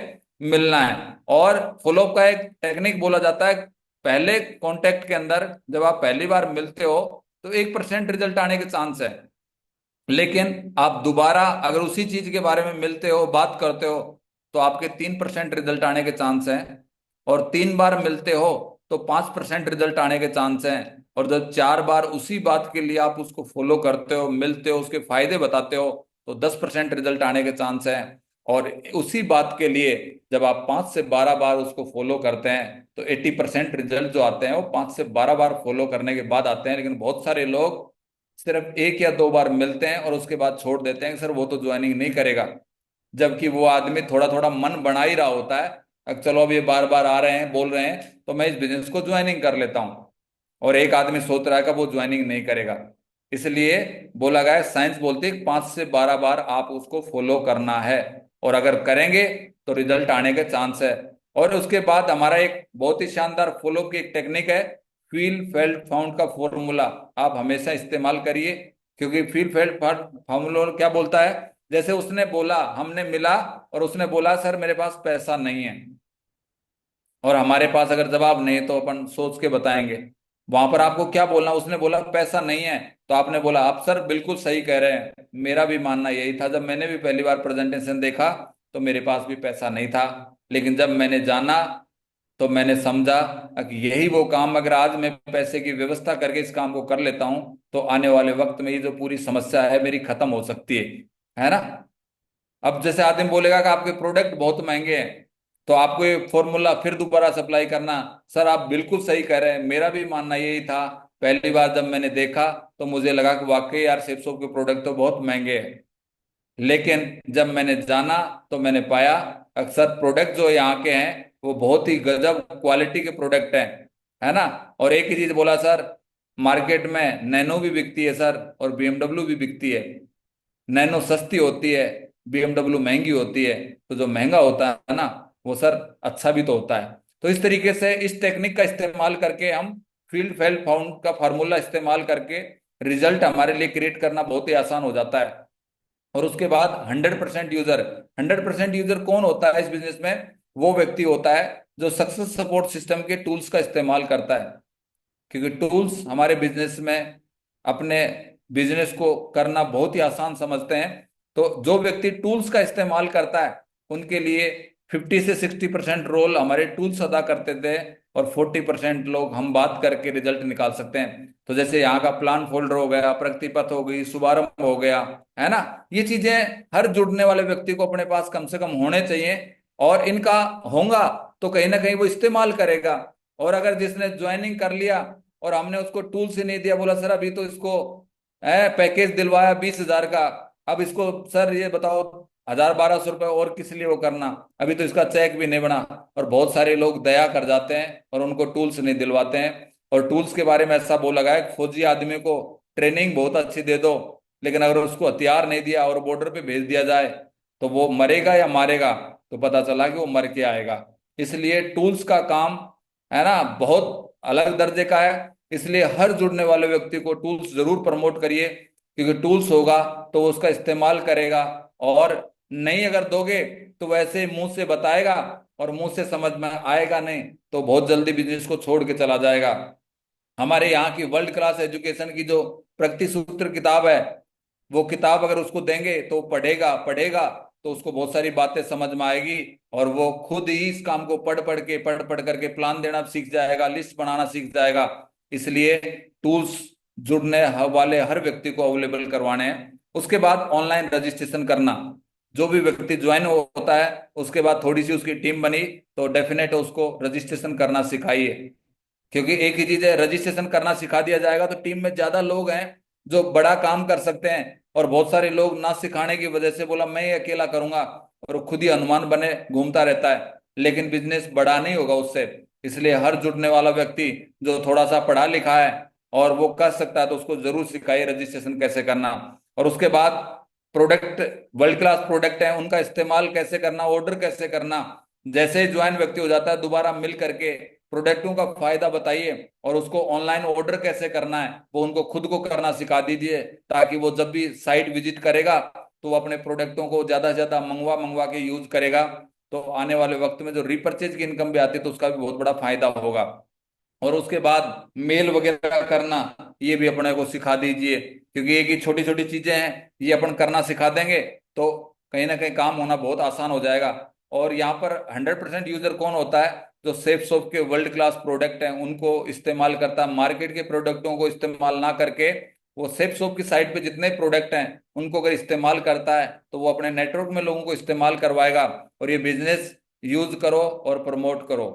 मिलना है। और फॉलोअप का एक टेक्निक बोला जाता है, पहले कांटेक्ट के अंदर जब आप पहली बार मिलते हो तो 1% रिजल्ट आने के चांस है। लेकिन आप दोबारा अगर उसी चीज के बारे में मिलते हो, बात करते हो, तो आपके 3% रिजल्ट आने के चांस हैं। और 3 बार मिलते हो तो 5% रिजल्ट आने के चांस हैं। और जब 4 बार उसी बात के लिए आप उसको फॉलो करते हो, मिलते हो, उसके फायदे बताते हो, तो 10% रिजल्ट आने के चांस हैं। और उसी बात के लिए जब आप 5 से 12 बार उसको फॉलो करते हैं तो 80% रिजल्ट जो आते हैं वो 5 से 12 बार फॉलो करने के बाद आते हैं। लेकिन बहुत सारे लोग सिर्फ 1 या 2 बार मिलते हैं और उसके बाद छोड़ देते हैं कि सर वो तो ज्वाइनिंग नहीं करेगा, जबकि वो आदमी थोड़ा थोड़ा मन बना ही रहा होता है। अब चलो अब ये बार बार आ रहे हैं, बोल रहे हैं, तो मैं इस बिजनेस को ज्वाइनिंग कर लेता हूँ। और एक आदमी सोच रहा है कि वो ज्वाइनिंग नहीं करेगा। इसलिए बोला गया है, साइंस बोलती है 5 से 12 बार आप उसको फॉलो करना है। और अगर करेंगे तो रिजल्ट आने के चांस है। और उसके बाद हमारा एक बहुत ही शानदार फॉलो की एक टेक्निक है, फील फेल्ट फाउंड का फॉर्मूला। आप हमेशा इस्तेमाल करिए, क्योंकि फील फेल्ट फार्मूला क्या बोलता है, जैसे उसने बोला, हमने मिला और उसने बोला सर मेरे पास पैसा नहीं है, और हमारे पास अगर जवाब नहीं है तो अपन सोच के बताएंगे। वहां पर आपको क्या बोलना, उसने बोला पैसा नहीं है, तो आपने बोला आप सर बिल्कुल सही कह रहे हैं, मेरा भी मानना यही था, जब मैंने भी पहली बार प्रेजेंटेशन देखा तो मेरे पास भी पैसा नहीं था, लेकिन जब मैंने जाना तो मैंने समझा कि यही वो काम, अगर आज मैं पैसे की व्यवस्था करके इस काम को कर लेता हूं तो आने वाले वक्त में ये जो पूरी समस्या है मेरी खत्म हो सकती है ना। अब जैसे आदमी बोलेगा कि आपके प्रोडक्ट बहुत महंगे हैं, तो आपको ये फॉर्मूला फिर दोबारा सप्लाई करना, सर आप बिल्कुल सही कह रहे हैं, मेरा भी मानना यही था, पहली बार जब मैंने देखा तो मुझे लगा कि वाकई यार सेप्सो के प्रोडक्ट तो बहुत महंगे हैं, लेकिन जब मैंने जाना तो मैंने पाया अक्सर प्रोडक्ट जो यहाँ के हैं वो बहुत ही गजब क्वालिटी के प्रोडक्ट हैं, है ना। और एक ही चीज बोला सर, मार्केट में नैनो भी बिकती है सर और बीएमडब्ल्यू भी बिकती है। नैनो सस्ती होती है, बीएमडब्ल्यू महंगी होती है, तो जो महंगा होता है ना वो सर अच्छा भी तो होता है। तो इस तरीके से इस टेक्निक का इस्तेमाल करके हम फील्ड फेल फाउंड का फार्मूला इस्तेमाल करके रिजल्ट हमारे लिए क्रिएट करना बहुत ही आसान हो जाता है। और उसके बाद 100% यूजर, 100% यूजर कौन होता है इस बिजनेस में? वो व्यक्ति होता है जो सक्सेस सपोर्ट सिस्टम के टूल्स का इस्तेमाल करता है। क्योंकि टूल्स हमारे बिजनेस में अपने बिजनेस को करना बहुत ही आसान समझते हैं। तो जो व्यक्ति टूल्स का इस्तेमाल करता है उनके लिए 50 से 60% रोल हमारे टूल्स अदा करते थे, और 40% लोग हम बात करके रिजल्ट निकाल सकते हैं। तो जैसे यहाँ का प्लान फोल्डर हो गया, प्रगति पथ हो गई, शुभारंभ हो गया, है ना। ये चीजें हर जुड़ने वाले व्यक्ति को अपने पास कम से कम होने चाहिए, और इनका होगा तो कहीं ना कहीं वो इस्तेमाल करेगा। और अगर जिसने ज्वाइनिंग कर लिया और हमने उसको टूल्स ही नहीं दिया, बोला सर अभी तो इसको पैकेज दिलवाया 20,000 का, अब इसको सर ये बताओ 1,000-1,200 रुपये और किस लिए वो करना, अभी तो इसका चेक भी नहीं बना। और बहुत सारे लोग दया कर जाते हैं और उनको टूल्स नहीं दिलवाते हैं। और टूल्स के बारे में ऐसा बोला गया है, फौजी आदमी को ट्रेनिंग बहुत अच्छी दे दो, लेकिन अगर उसको हथियार नहीं दिया और बॉर्डर पे भेज दिया जाए तो वो मरेगा या मारेगा, तो पता चला कि वो मर के आएगा। इसलिए टूल्स का काम, है ना, बहुत अलग दर्जे का है। इसलिए हर जुड़ने वाले व्यक्ति को टूल्स जरूर प्रमोट करिए, क्योंकि टूल्स होगा तो वो उसका इस्तेमाल करेगा। और नहीं अगर दोगे तो वैसे मुंह से बताएगा और मुंह से समझ में आएगा नहीं, तो बहुत जल्दी बिजनेस को छोड़ के चला जाएगा। हमारे यहाँ की वर्ल्ड क्लास एजुकेशन की जो प्रगति सूत्र किताब है, वो किताब अगर उसको देंगे तो पढ़ेगा पढ़ेगा तो उसको बहुत सारी बातें समझ में आएगी, और वो खुद ही इस काम को पढ़ पढ़ करके प्लान देना सीख जाएगा, लिस्ट बनाना सीख जाएगा। इसलिए टूल्स जुड़ने वाले हर व्यक्ति को अवेलेबल करवाने हैं। उसके बाद ऑनलाइन रजिस्ट्रेशन करना, जो भी व्यक्ति ज्वाइन होता है उसके बाद थोड़ी सी उसकी टीम बनी तो डेफिनेट उसको रजिस्ट्रेशन करना सिखाइए। क्योंकि एक ही चीज है, रजिस्ट्रेशन करना सिखा दिया जाएगा तो टीम में ज्यादा लोग हैं जो बड़ा काम कर सकते हैं। और बहुत सारे लोग ना सिखाने की वजह से बोला मैं ये अकेला करूंगा, और वो खुद ही हनुमान बने घूमता रहता है, लेकिन बिजनेस बड़ा नहीं होगा उससे। इसलिए हर जुड़ने वाला व्यक्ति जो थोड़ा सा पढ़ा लिखा है और वो कर सकता है तो उसको जरूर सिखाइए रजिस्ट्रेशन कैसे करना। और उसके बाद प्रोडक्ट, वर्ल्ड क्लास प्रोडक्ट है उनका इस्तेमाल कैसे करना, ऑर्डर कैसे करना। जैसे ही ज्वाइन व्यक्ति हो जाता है दोबारा मिल करके प्रोडक्टों का फायदा बताइए, और उसको ऑनलाइन ऑर्डर कैसे करना है वो उनको खुद को करना सिखा दीजिए, ताकि वो जब भी साइट विजिट करेगा तो वो अपने प्रोडक्टों को ज्यादा से ज्यादा मंगवा मंगवा के यूज करेगा। तो आने वाले वक्त में जो रिपर्चेज की इनकम भी आती है तो उसका भी बहुत बड़ा फायदा होगा। और उसके बाद मेल वगैरह करना ये भी अपने को सिखा दीजिए, क्योंकि एक ही छोटी छोटी चीजें हैं, ये अपन करना सिखा देंगे तो कहीं ना कहीं काम होना बहुत आसान हो जाएगा। और यहाँ पर 100% यूजर कौन होता है? जो सेफ सॉफ्ट के वर्ल्ड क्लास प्रोडक्ट हैं उनको इस्तेमाल करता है, मार्केट के प्रोडक्टों को इस्तेमाल ना करके वो सेफ सॉफ्ट की साइट पे जितने प्रोडक्ट हैं उनको अगर इस्तेमाल करता है तो वो अपने नेटवर्क में लोगों को इस्तेमाल करवाएगा। और ये बिजनेस यूज करो और प्रमोट करो।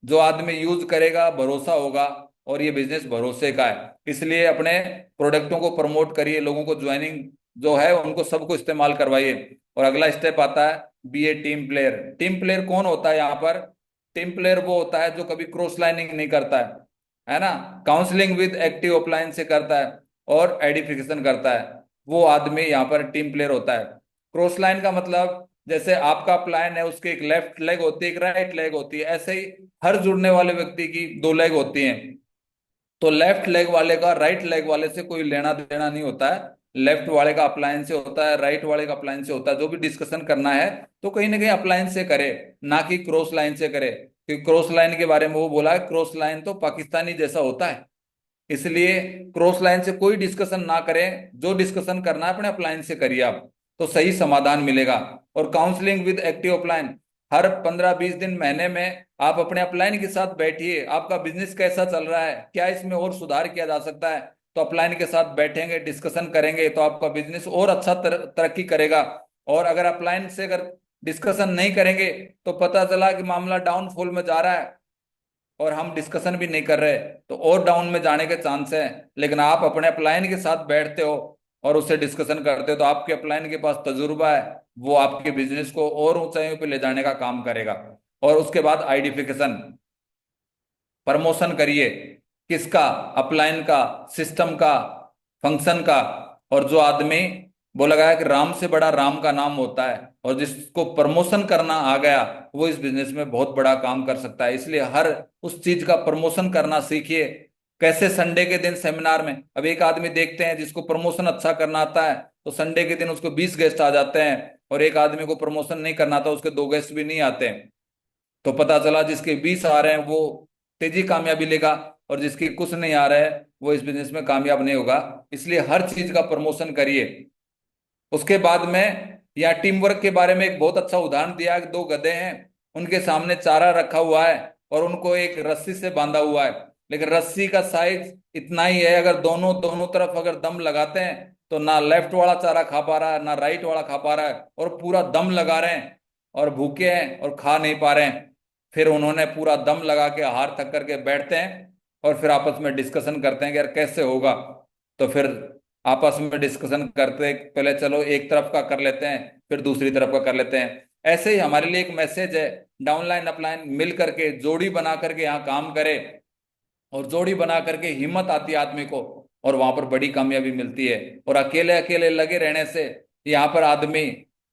जो आदमी यूज करेगा भरोसा होगा, और ये बिजनेस भरोसे का है, इसलिए अपने प्रोडक्टों को प्रमोट करिए, लोगों को ज्वाइनिंग जो है उनको सबको इस्तेमाल करवाइए। और अगला स्टेप आता है बी ए टीम प्लेयर। टीम प्लेयर कौन होता है यहाँ पर? टीम प्लेयर वो होता है जो कभी क्रॉस लाइनिंग नहीं करता है ना, काउंसलिंग विद एक्टिव अपलाइन से करता है और एडिफिकेशन करता है, वो आदमी यहाँ पर टीम प्लेयर होता है। क्रॉस लाइन का मतलब जैसे आपका प्लान है उसके एक लेफ्ट लेग होती है एक राइट लेग होती है, ऐसे ही हर जुड़ने वाले व्यक्ति की दो लेग होती हैं। तो लेफ्ट लेग वाले का राइट लेग वाले से कोई लेना देना नहीं होता है, लेफ्ट वाले का अपलायन से होता है, राइट वाले का अपलायन से होता है। जो भी डिस्कशन करना है तो कहीं ना कहीं अपलायन से करे, ना कि क्रॉस लाइन से करे, क्योंकि क्रॉस लाइन के बारे में वो बोला है क्रॉस लाइन तो पाकिस्तानी जैसा होता है, इसलिए क्रॉस लाइन से कोई डिस्कशन ना करें, जो डिस्कशन करना है अपने अपलाइन से करिए आप, तो सही समाधान मिलेगा। और काउंसलिंग विद एक्टिव अपलाइन, हर 15-20 दिन महीने में आप अपने अपलाइन के साथ बैठिए, आपका बिजनेस कैसा चल रहा है, क्या इसमें और सुधार किया जा सकता है। तो अपलाइन के साथ बैठेंगे डिस्कशन करेंगे तो आपका बिजनेस और अच्छा तरक्की करेगा। और अगर अपलाइन से अगर डिस्कशन नहीं करेंगे तो पता चला कि मामला डाउनफॉल में जा रहा है और हम डिस्कशन भी नहीं कर रहे तो और डाउन में जाने के चांस है। लेकिन आप अपने अपलाइन के साथ बैठते हो और उससे डिस्कशन करते हो तो आपके अपलाइन के पास तजुर्बा है, वो आपके बिजनेस को और ऊंचाइयों पे ले जाने का काम करेगा। और उसके बाद आइडेंटिफिकेशन, प्रमोशन करिए, किसका? अपलाइन का, सिस्टम का, फंक्शन का। और जो आदमी बोला गया है कि राम से बड़ा राम का नाम होता है, और जिसको प्रमोशन करना आ गया वो इस बिजनेस में बहुत बड़ा काम कर सकता है। इसलिए हर उस चीज का प्रमोशन करना सीखिए। कैसे? संडे के दिन सेमिनार में, अब एक आदमी देखते हैं जिसको प्रमोशन अच्छा करना आता है तो संडे के दिन उसको 20 गेस्ट आ जाते हैं, और एक आदमी को प्रमोशन नहीं करना आता उसके 2 गेस्ट भी नहीं आते हैं। तो पता चला जिसके 20 आ रहे हैं वो तेजी कामयाबी लेगा, और जिसके कुछ नहीं आ रहा है वो इस बिजनेस में कामयाब नहीं होगा। इसलिए हर चीज का प्रमोशन करिए। उसके बाद में यहाँ टीम वर्क के बारे में एक बहुत अच्छा उदाहरण दिया है कि 2 गधे हैं, उनके सामने चारा रखा हुआ है और उनको एक रस्सी से बांधा हुआ है, लेकिन रस्सी का साइज इतना ही है, अगर दोनों दोनों तरफ अगर दम लगाते हैं तो ना लेफ्ट वाला चारा खा पा रहा है ना राइट वाला खा पा रहा है, और पूरा दम लगा रहे हैं और भूखे हैं और खा नहीं पा रहे हैं। फिर उन्होंने पूरा दम लगा के हार थक करके बैठते हैं और फिर आपस में डिस्कशन करते हैं कि यार कैसे होगा। तो फिर आपस में डिस्कशन करते पहले चलो एक तरफ का कर लेते हैं फिर दूसरी तरफ का कर लेते हैं। ऐसे ही हमारे लिए एक मैसेज है, डाउनलाइन अपलाइन मिल करके जोड़ी बना करके यहाँ काम करे, और जोड़ी बना करके हिम्मत आती है आदमी को और वहां पर बड़ी कामयाबी मिलती है। और अकेले अकेले लगे रहने से यहाँ पर आदमी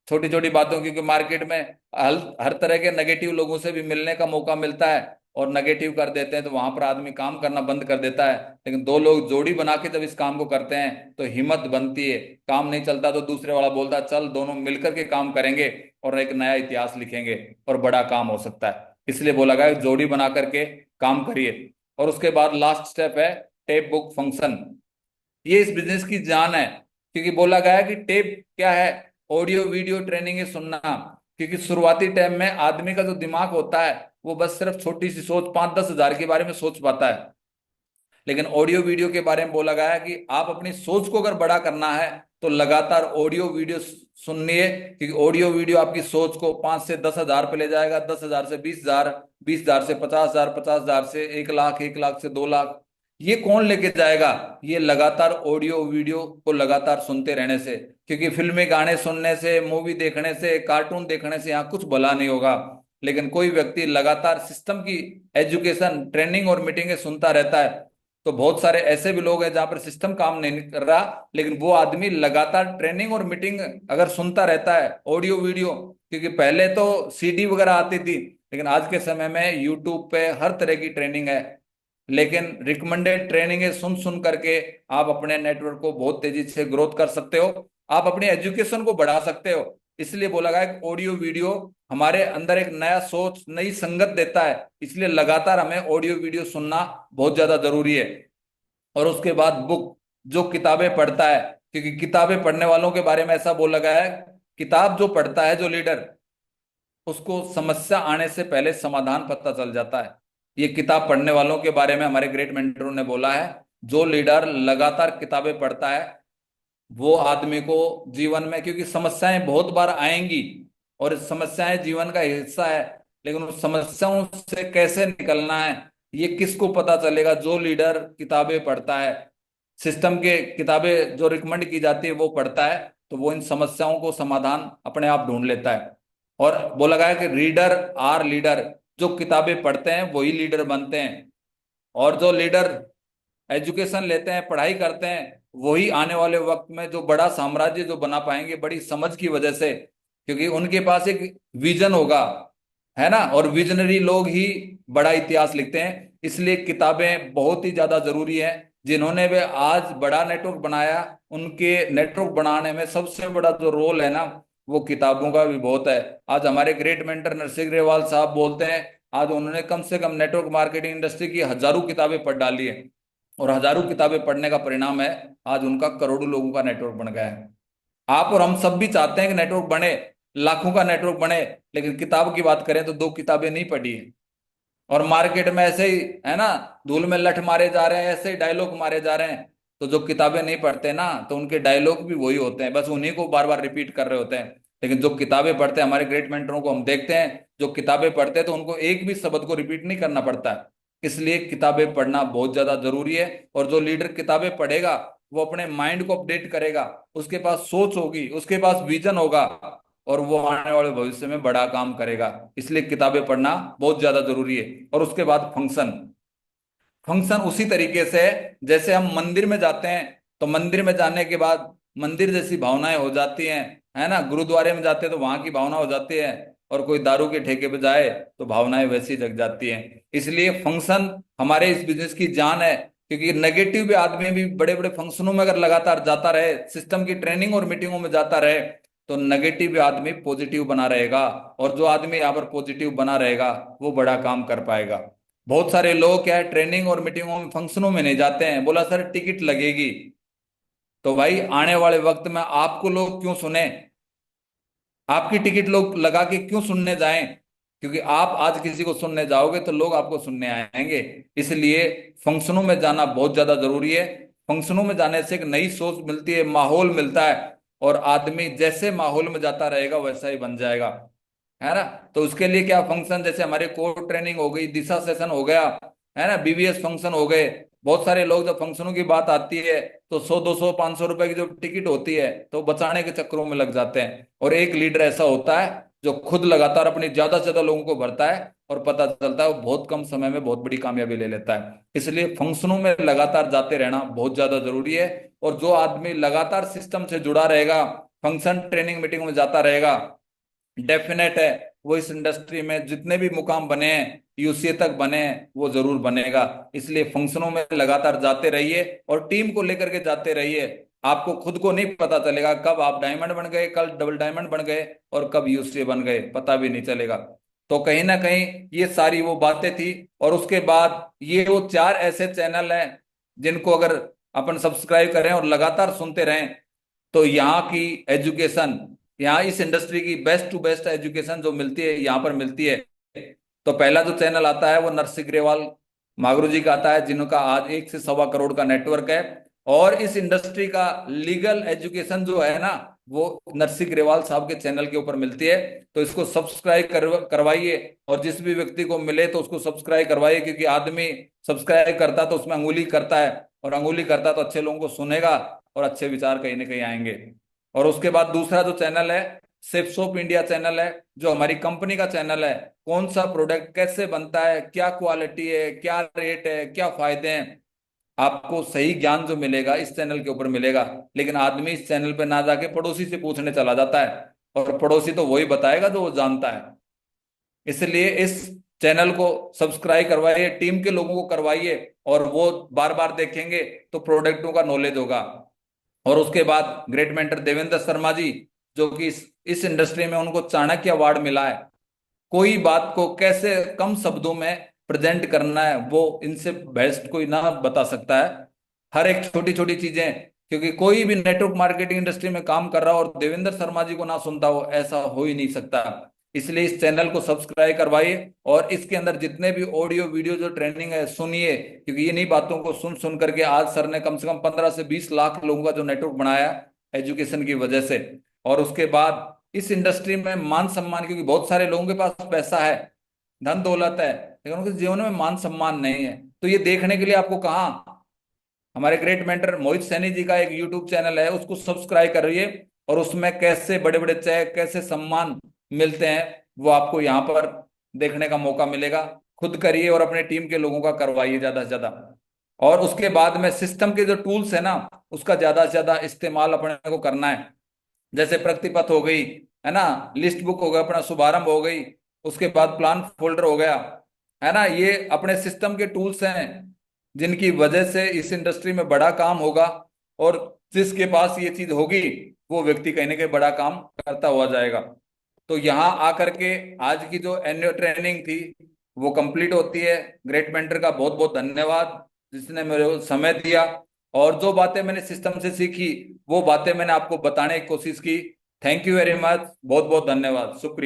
छोटी छोटी बातों, क्योंकि मार्केट में हर तरह के नेगेटिव लोगों से भी मिलने का मौका मिलता है और नेगेटिव कर देते हैं तो वहां पर आदमी काम करना बंद कर देता है। लेकिन 2 लोग जोड़ी बना के जब इस काम को करते हैं तो हिम्मत बनती है, काम नहीं चलता तो दूसरे वाला बोलता है चल दोनों मिलकर के काम करेंगे और एक नया इतिहास लिखेंगे और बड़ा काम हो सकता है। इसलिए बोला गया जोड़ी बना करके काम करिए। और उसके बाद लास्ट स्टेप है टेप बुक फंक्शन। ये इस बिजनेस की जान है, क्योंकि बोला गया है कि टेप क्या है? ऑडियो वीडियो ट्रेनिंग है सुनना। क्योंकि शुरुआती टाइम में आदमी का जो दिमाग होता है वो बस सिर्फ छोटी सी सोच 5-10 हज़ार के बारे में सोच पाता है, लेकिन ऑडियो वीडियो के बारे में बोला गया है कि आप अपनी सोच को अगर बड़ा करना है तो लगातार ऑडियो वीडियो सुनिए, क्योंकि ऑडियो वीडियो आपकी सोच को 5 से 10 हज़ार पे ले जाएगा, 10 हज़ार से 20 हज़ार, 20 हज़ार से 50 हज़ार, 50 हज़ार से 1 लाख, 1 लाख से 2 लाख। ये कौन लेके जाएगा? ये लगातार ऑडियो वीडियो को लगातार सुनते रहने से, क्योंकि फिल्मी गाने सुनने से, मूवी देखने से, कार्टून देखने से यहाँ कुछ भला नहीं होगा। लेकिन कोई व्यक्ति लगातार सिस्टम की एजुकेशन ट्रेनिंग और मीटिंगें सुनता रहता है, तो बहुत सारे ऐसे भी लोग हैं जहां पर सिस्टम काम नहीं कर रहा लेकिन वो आदमी लगातार ट्रेनिंग और मीटिंग अगर सुनता रहता है ऑडियो वीडियो, क्योंकि पहले तो सीडी वगैरह आती थी लेकिन आज के समय में यूट्यूब पे हर तरह की ट्रेनिंग है, लेकिन रिकमेंडेड ट्रेनिंग है, सुन सुन करके आप अपने नेटवर्क को बहुत तेजी से ग्रोथ कर सकते हो, आप अपनी एजुकेशन को बढ़ा सकते हो। इसलिए बोला गया है कि ऑडियो वीडियो हमारे अंदर एक नया सोच, नई संगत देता है, इसलिए लगातार हमें ऑडियो वीडियो सुनना बहुत ज्यादा जरूरी है। और उसके बाद बुक, जो किताबें पढ़ता है, क्योंकि किताबें पढ़ने वालों के बारे में ऐसा बोला गया है, किताब जो पढ़ता है जो लीडर, उसको समस्या आने से पहले समाधान पता चल जाता है। ये किताब पढ़ने वालों के बारे में हमारे ग्रेट मेंटरों ने बोला है। जो लीडर लगातार किताबें पढ़ता है वो आदमी को जीवन में, क्योंकि समस्याएं बहुत बार आएंगी और समस्याएं जीवन का हिस्सा है, लेकिन उन समस्याओं से कैसे निकलना है ये किसको पता चलेगा? जो लीडर किताबें पढ़ता है, सिस्टम के किताबें जो रिकमेंड की जाती है वो पढ़ता है, तो वो इन समस्याओं को समाधान अपने आप ढूंढ लेता है। और बोला गया है कि रीडर आर लीडर, जो किताबें पढ़ते हैं वही लीडर बनते हैं, और जो लीडर एजुकेशन लेते हैं, पढ़ाई करते हैं, वही आने वाले वक्त में जो बड़ा साम्राज्य जो बना पाएंगे, बड़ी समझ की वजह से, क्योंकि उनके पास एक विजन होगा, है ना, और विजनरी लोग ही बड़ा इतिहास लिखते हैं। इसलिए किताबें बहुत ही ज्यादा जरूरी है। जिन्होंने वे आज बड़ा नेटवर्क बनाया, उनके नेटवर्क बनाने में सबसे बड़ा जो रोल है ना, वो किताबों का भी बहुत है। आज हमारे ग्रेट मेंटर नरसिंह ग्रेवाल साहब बोलते हैं, आज उन्होंने कम से कम नेटवर्क मार्केटिंग इंडस्ट्री की हजारों किताबें पढ़ डाली है, और हजारों किताबें पढ़ने का परिणाम है आज उनका करोड़ों लोगों का नेटवर्क बन गया है। आप और हम सब भी चाहते हैं कि नेटवर्क बने, लाखों का नेटवर्क बने, लेकिन किताब की बात करें तो 2 किताबें नहीं पढ़ी है। और मार्केट में ऐसे ही है ना, धूल में लठ मारे जा रहे हैं, ऐसे ही डायलॉग मारे जा रहे हैं। तो जो किताबें नहीं पढ़ते ना, तो उनके डायलॉग भी वही होते हैं, बस उन्हीं को बार बार रिपीट कर रहे होते हैं। लेकिन जो किताबें पढ़ते हैं, हमारे ग्रेट मेंटरों को हम देखते हैं, जो किताबें पढ़ते हैं तो उनको एक भी शब्द को रिपीट नहीं करना पड़ता है। इसलिए किताबें पढ़ना बहुत ज्यादा जरूरी है। और जो लीडर किताबें पढ़ेगा वो अपने माइंड को अपडेट करेगा, उसके पास सोच होगी, उसके पास विजन होगा, और वो आने वाले भविष्य में बड़ा काम करेगा। इसलिए किताबें पढ़ना बहुत ज्यादा जरूरी है। और उसके बाद फंक्शन, फंक्शन उसी तरीके से है जैसे हम मंदिर में जाते हैं, तो मंदिर में जाने के बाद मंदिर जैसी भावनाएं हो जाती हैं, है ना, गुरुद्वारे में जाते हैं तो वहां की भावना हो जाती है, और कोई दारू के ठेके पे जाए तो भावनाएं वैसी जग जाती हैं। इसलिए फंक्शन हमारे इस बिजनेस की जान है, क्योंकि नेगेटिव भी आदमी भी बड़े बड़े फंक्शनों में अगर लगातार जाता रहे, सिस्टम की ट्रेनिंग और मीटिंगों में जाता रहे, तो नेगेटिव आदमी पॉजिटिव बना रहेगा, और जो आदमी यहाँ पर पॉजिटिव बना रहेगा वो बड़ा काम कर पाएगा। बहुत सारे लोग क्या है, ट्रेनिंग और मीटिंगों में, फंक्शनों में नहीं जाते हैं, बोला सर टिकट लगेगी। तो भाई आने वाले वक्त में आपको लोग क्यों सुने? आपकी टिकट लोग लगा के क्यों सुनने जाएं? क्योंकि आप आज किसी को सुनने जाओगे तो लोग आपको सुनने आएंगे। इसलिए फंक्शनों में जाना बहुत ज्यादा जरूरी है। फंक्शनों में जाने से एक नई सोच मिलती है, माहौल मिलता है, और आदमी जैसे माहौल में जाता रहेगा वैसा ही बन जाएगा, है ना। तो उसके लिए क्या, फंक्शन जैसे हमारे कोर ट्रेनिंग हो गई, दिशा सेशन हो गया, है ना, बीबीएस फंक्शन हो गए। बहुत सारे लोग जब फंक्शनों की बात आती है तो 100 200 500 रुपए की जो टिकट होती है तो बचाने के चक्करों में लग जाते हैं। और एक लीडर ऐसा होता है जो खुद लगातार अपनी ज्यादा से ज्यादा लोगों को भरता है, और पता चलता है वो बहुत कम समय में बहुत बड़ी कामयाबी ले लेता है। इसलिए फंक्शनों में लगातार जाते रहना बहुत ज्यादा जरूरी है। और जो आदमी लगातार सिस्टम से जुड़ा रहेगा, फंक्शन ट्रेनिंग मीटिंग में जाता रहेगा, डेफिनेट है वो इस इंडस्ट्री में जितने भी मुकाम बने हैं, यूसीए तक बने हैं, वो जरूर बनेगा। इसलिए फंक्शनों में लगातार जाते रहिए और टीम को लेकर के जाते रहिए। आपको खुद को नहीं पता चलेगा कब आप डायमंड बन गए, कल डबल डायमंड बन गए, और कब यूसीए बन गए, पता भी नहीं चलेगा। तो कहीं ना कहीं ये सारी वो बातें थी। और उसके बाद ये वो 4 ऐसे चैनल हैं जिनको अगर अपन सब्सक्राइब करें और लगातार सुनते रहें, तो यहाँ की एजुकेशन, यहाँ इस इंडस्ट्री की बेस्ट टू बेस्ट एजुकेशन जो मिलती है यहाँ पर मिलती है। तो पहला जो चैनल आता है वो नरसिंह ग्रेवाल मागरू जी का आता है, जिनका आज 1 से 1.25 करोड़ का नेटवर्क है। और इस इंडस्ट्री का लीगल एजुकेशन जो है ना, वो नरसिंह ग्रेवाल साहब के चैनल के ऊपर मिलती है। तो इसको सब्सक्राइब करवाइए, और जिस भी व्यक्ति को मिले तो उसको सब्सक्राइब करवाइए, क्योंकि आदमी सब्सक्राइब करता तो उसमें अंगुली करता है, और अंगुली करता तो अच्छे लोगों को सुनेगा और अच्छे विचार कहीं ना कहीं आएंगे। और उसके बाद दूसरा जो चैनल है, सिप्स ऑफ इंडिया चैनल है, जो हमारी कंपनी का चैनल है। कौन सा प्रोडक्ट कैसे बनता है, क्या क्वालिटी है, क्या रेट है, क्या फायदे हैं, आपको सही ज्ञान जो मिलेगा इस चैनल के ऊपर मिलेगा। लेकिन आदमी इस चैनल पे ना जाके पड़ोसी से पूछने चला जाता है, और पड़ोसी तो वही बताएगा जो वो जानता है। इसलिए इस चैनल को सब्सक्राइब करवाइए, टीम के लोगों को करवाइए, और वो बार बार देखेंगे तो प्रोडक्टों का नॉलेज होगा। और उसके बाद ग्रेट मेंटर देवेंद्र शर्मा जी, जो कि इस इंडस्ट्री में उनको चाणक्य अवार्ड मिला है, कोई बात को कैसे कम शब्दों में प्रेजेंट करना है वो इनसे बेस्ट कोई ना बता सकता है। हर एक छोटी छोटी चीजें, क्योंकि कोई भी नेटवर्क मार्केटिंग इंडस्ट्री में काम कर रहा हो और देवेंद्र शर्मा जी को ना सुनता हो, ऐसा हो ही नहीं सकता। इसलिए इस चैनल को सब्सक्राइब करवाइए, और इसके अंदर जितने भी ऑडियो वीडियो जो ट्रेनिंग है सुनिए, क्योंकि इन्हीं बातों को सुन सुन करके आज सर ने कम से कम 15 से 20 लाख लोगों का जो नेटवर्क बनाया एजुकेशन की वजह से। और उसके बाद इस इंडस्ट्री में मान सम्मान, क्योंकि बहुत सारे लोगों के पास पैसा है, धन दौलत है, लेकिन उनके जीवन में मान सम्मान नहीं है। तो ये देखने के लिए आपको कहाँ, हमारे ग्रेट मेंटर मोहित सैनी जी का एक यूट्यूब चैनल है, उसको सब्सक्राइब करिए, और उसमें कैसे बड़े बड़े चेक, कैसे सम्मान मिलते हैं, वो आपको यहाँ पर देखने का मौका मिलेगा। खुद करिए और अपने टीम के लोगों का करवाइए ज्यादा से ज्यादा। और उसके बाद में सिस्टम के जो टूल्स है ना, उसका ज्यादा से ज्यादा इस्तेमाल अपने को करना है। जैसे प्रतिपथ हो गई, है ना, लिस्ट बुक हो गया, अपना शुभारंभ हो गई, उसके बाद प्लान फोल्डर हो गया, है ना, ये अपने सिस्टम के टूल्स हैं जिनकी वजह से इस इंडस्ट्री में बड़ा काम होगा। और जिसके पास ये चीज होगी, वो व्यक्ति कहीं ना कहीं बड़ा काम करता हुआ जाएगा। तो यहाँ आकर के आज की जो एनुअल ट्रेनिंग थी वो कंप्लीट होती है। ग्रेट मेंटर का बहुत बहुत धन्यवाद जिसने मेरे को समय दिया, और जो बातें मैंने सिस्टम से सीखी वो बातें मैंने आपको बताने की कोशिश की। थैंक यू वेरी मच, बहुत बहुत धन्यवाद, शुक्रिया।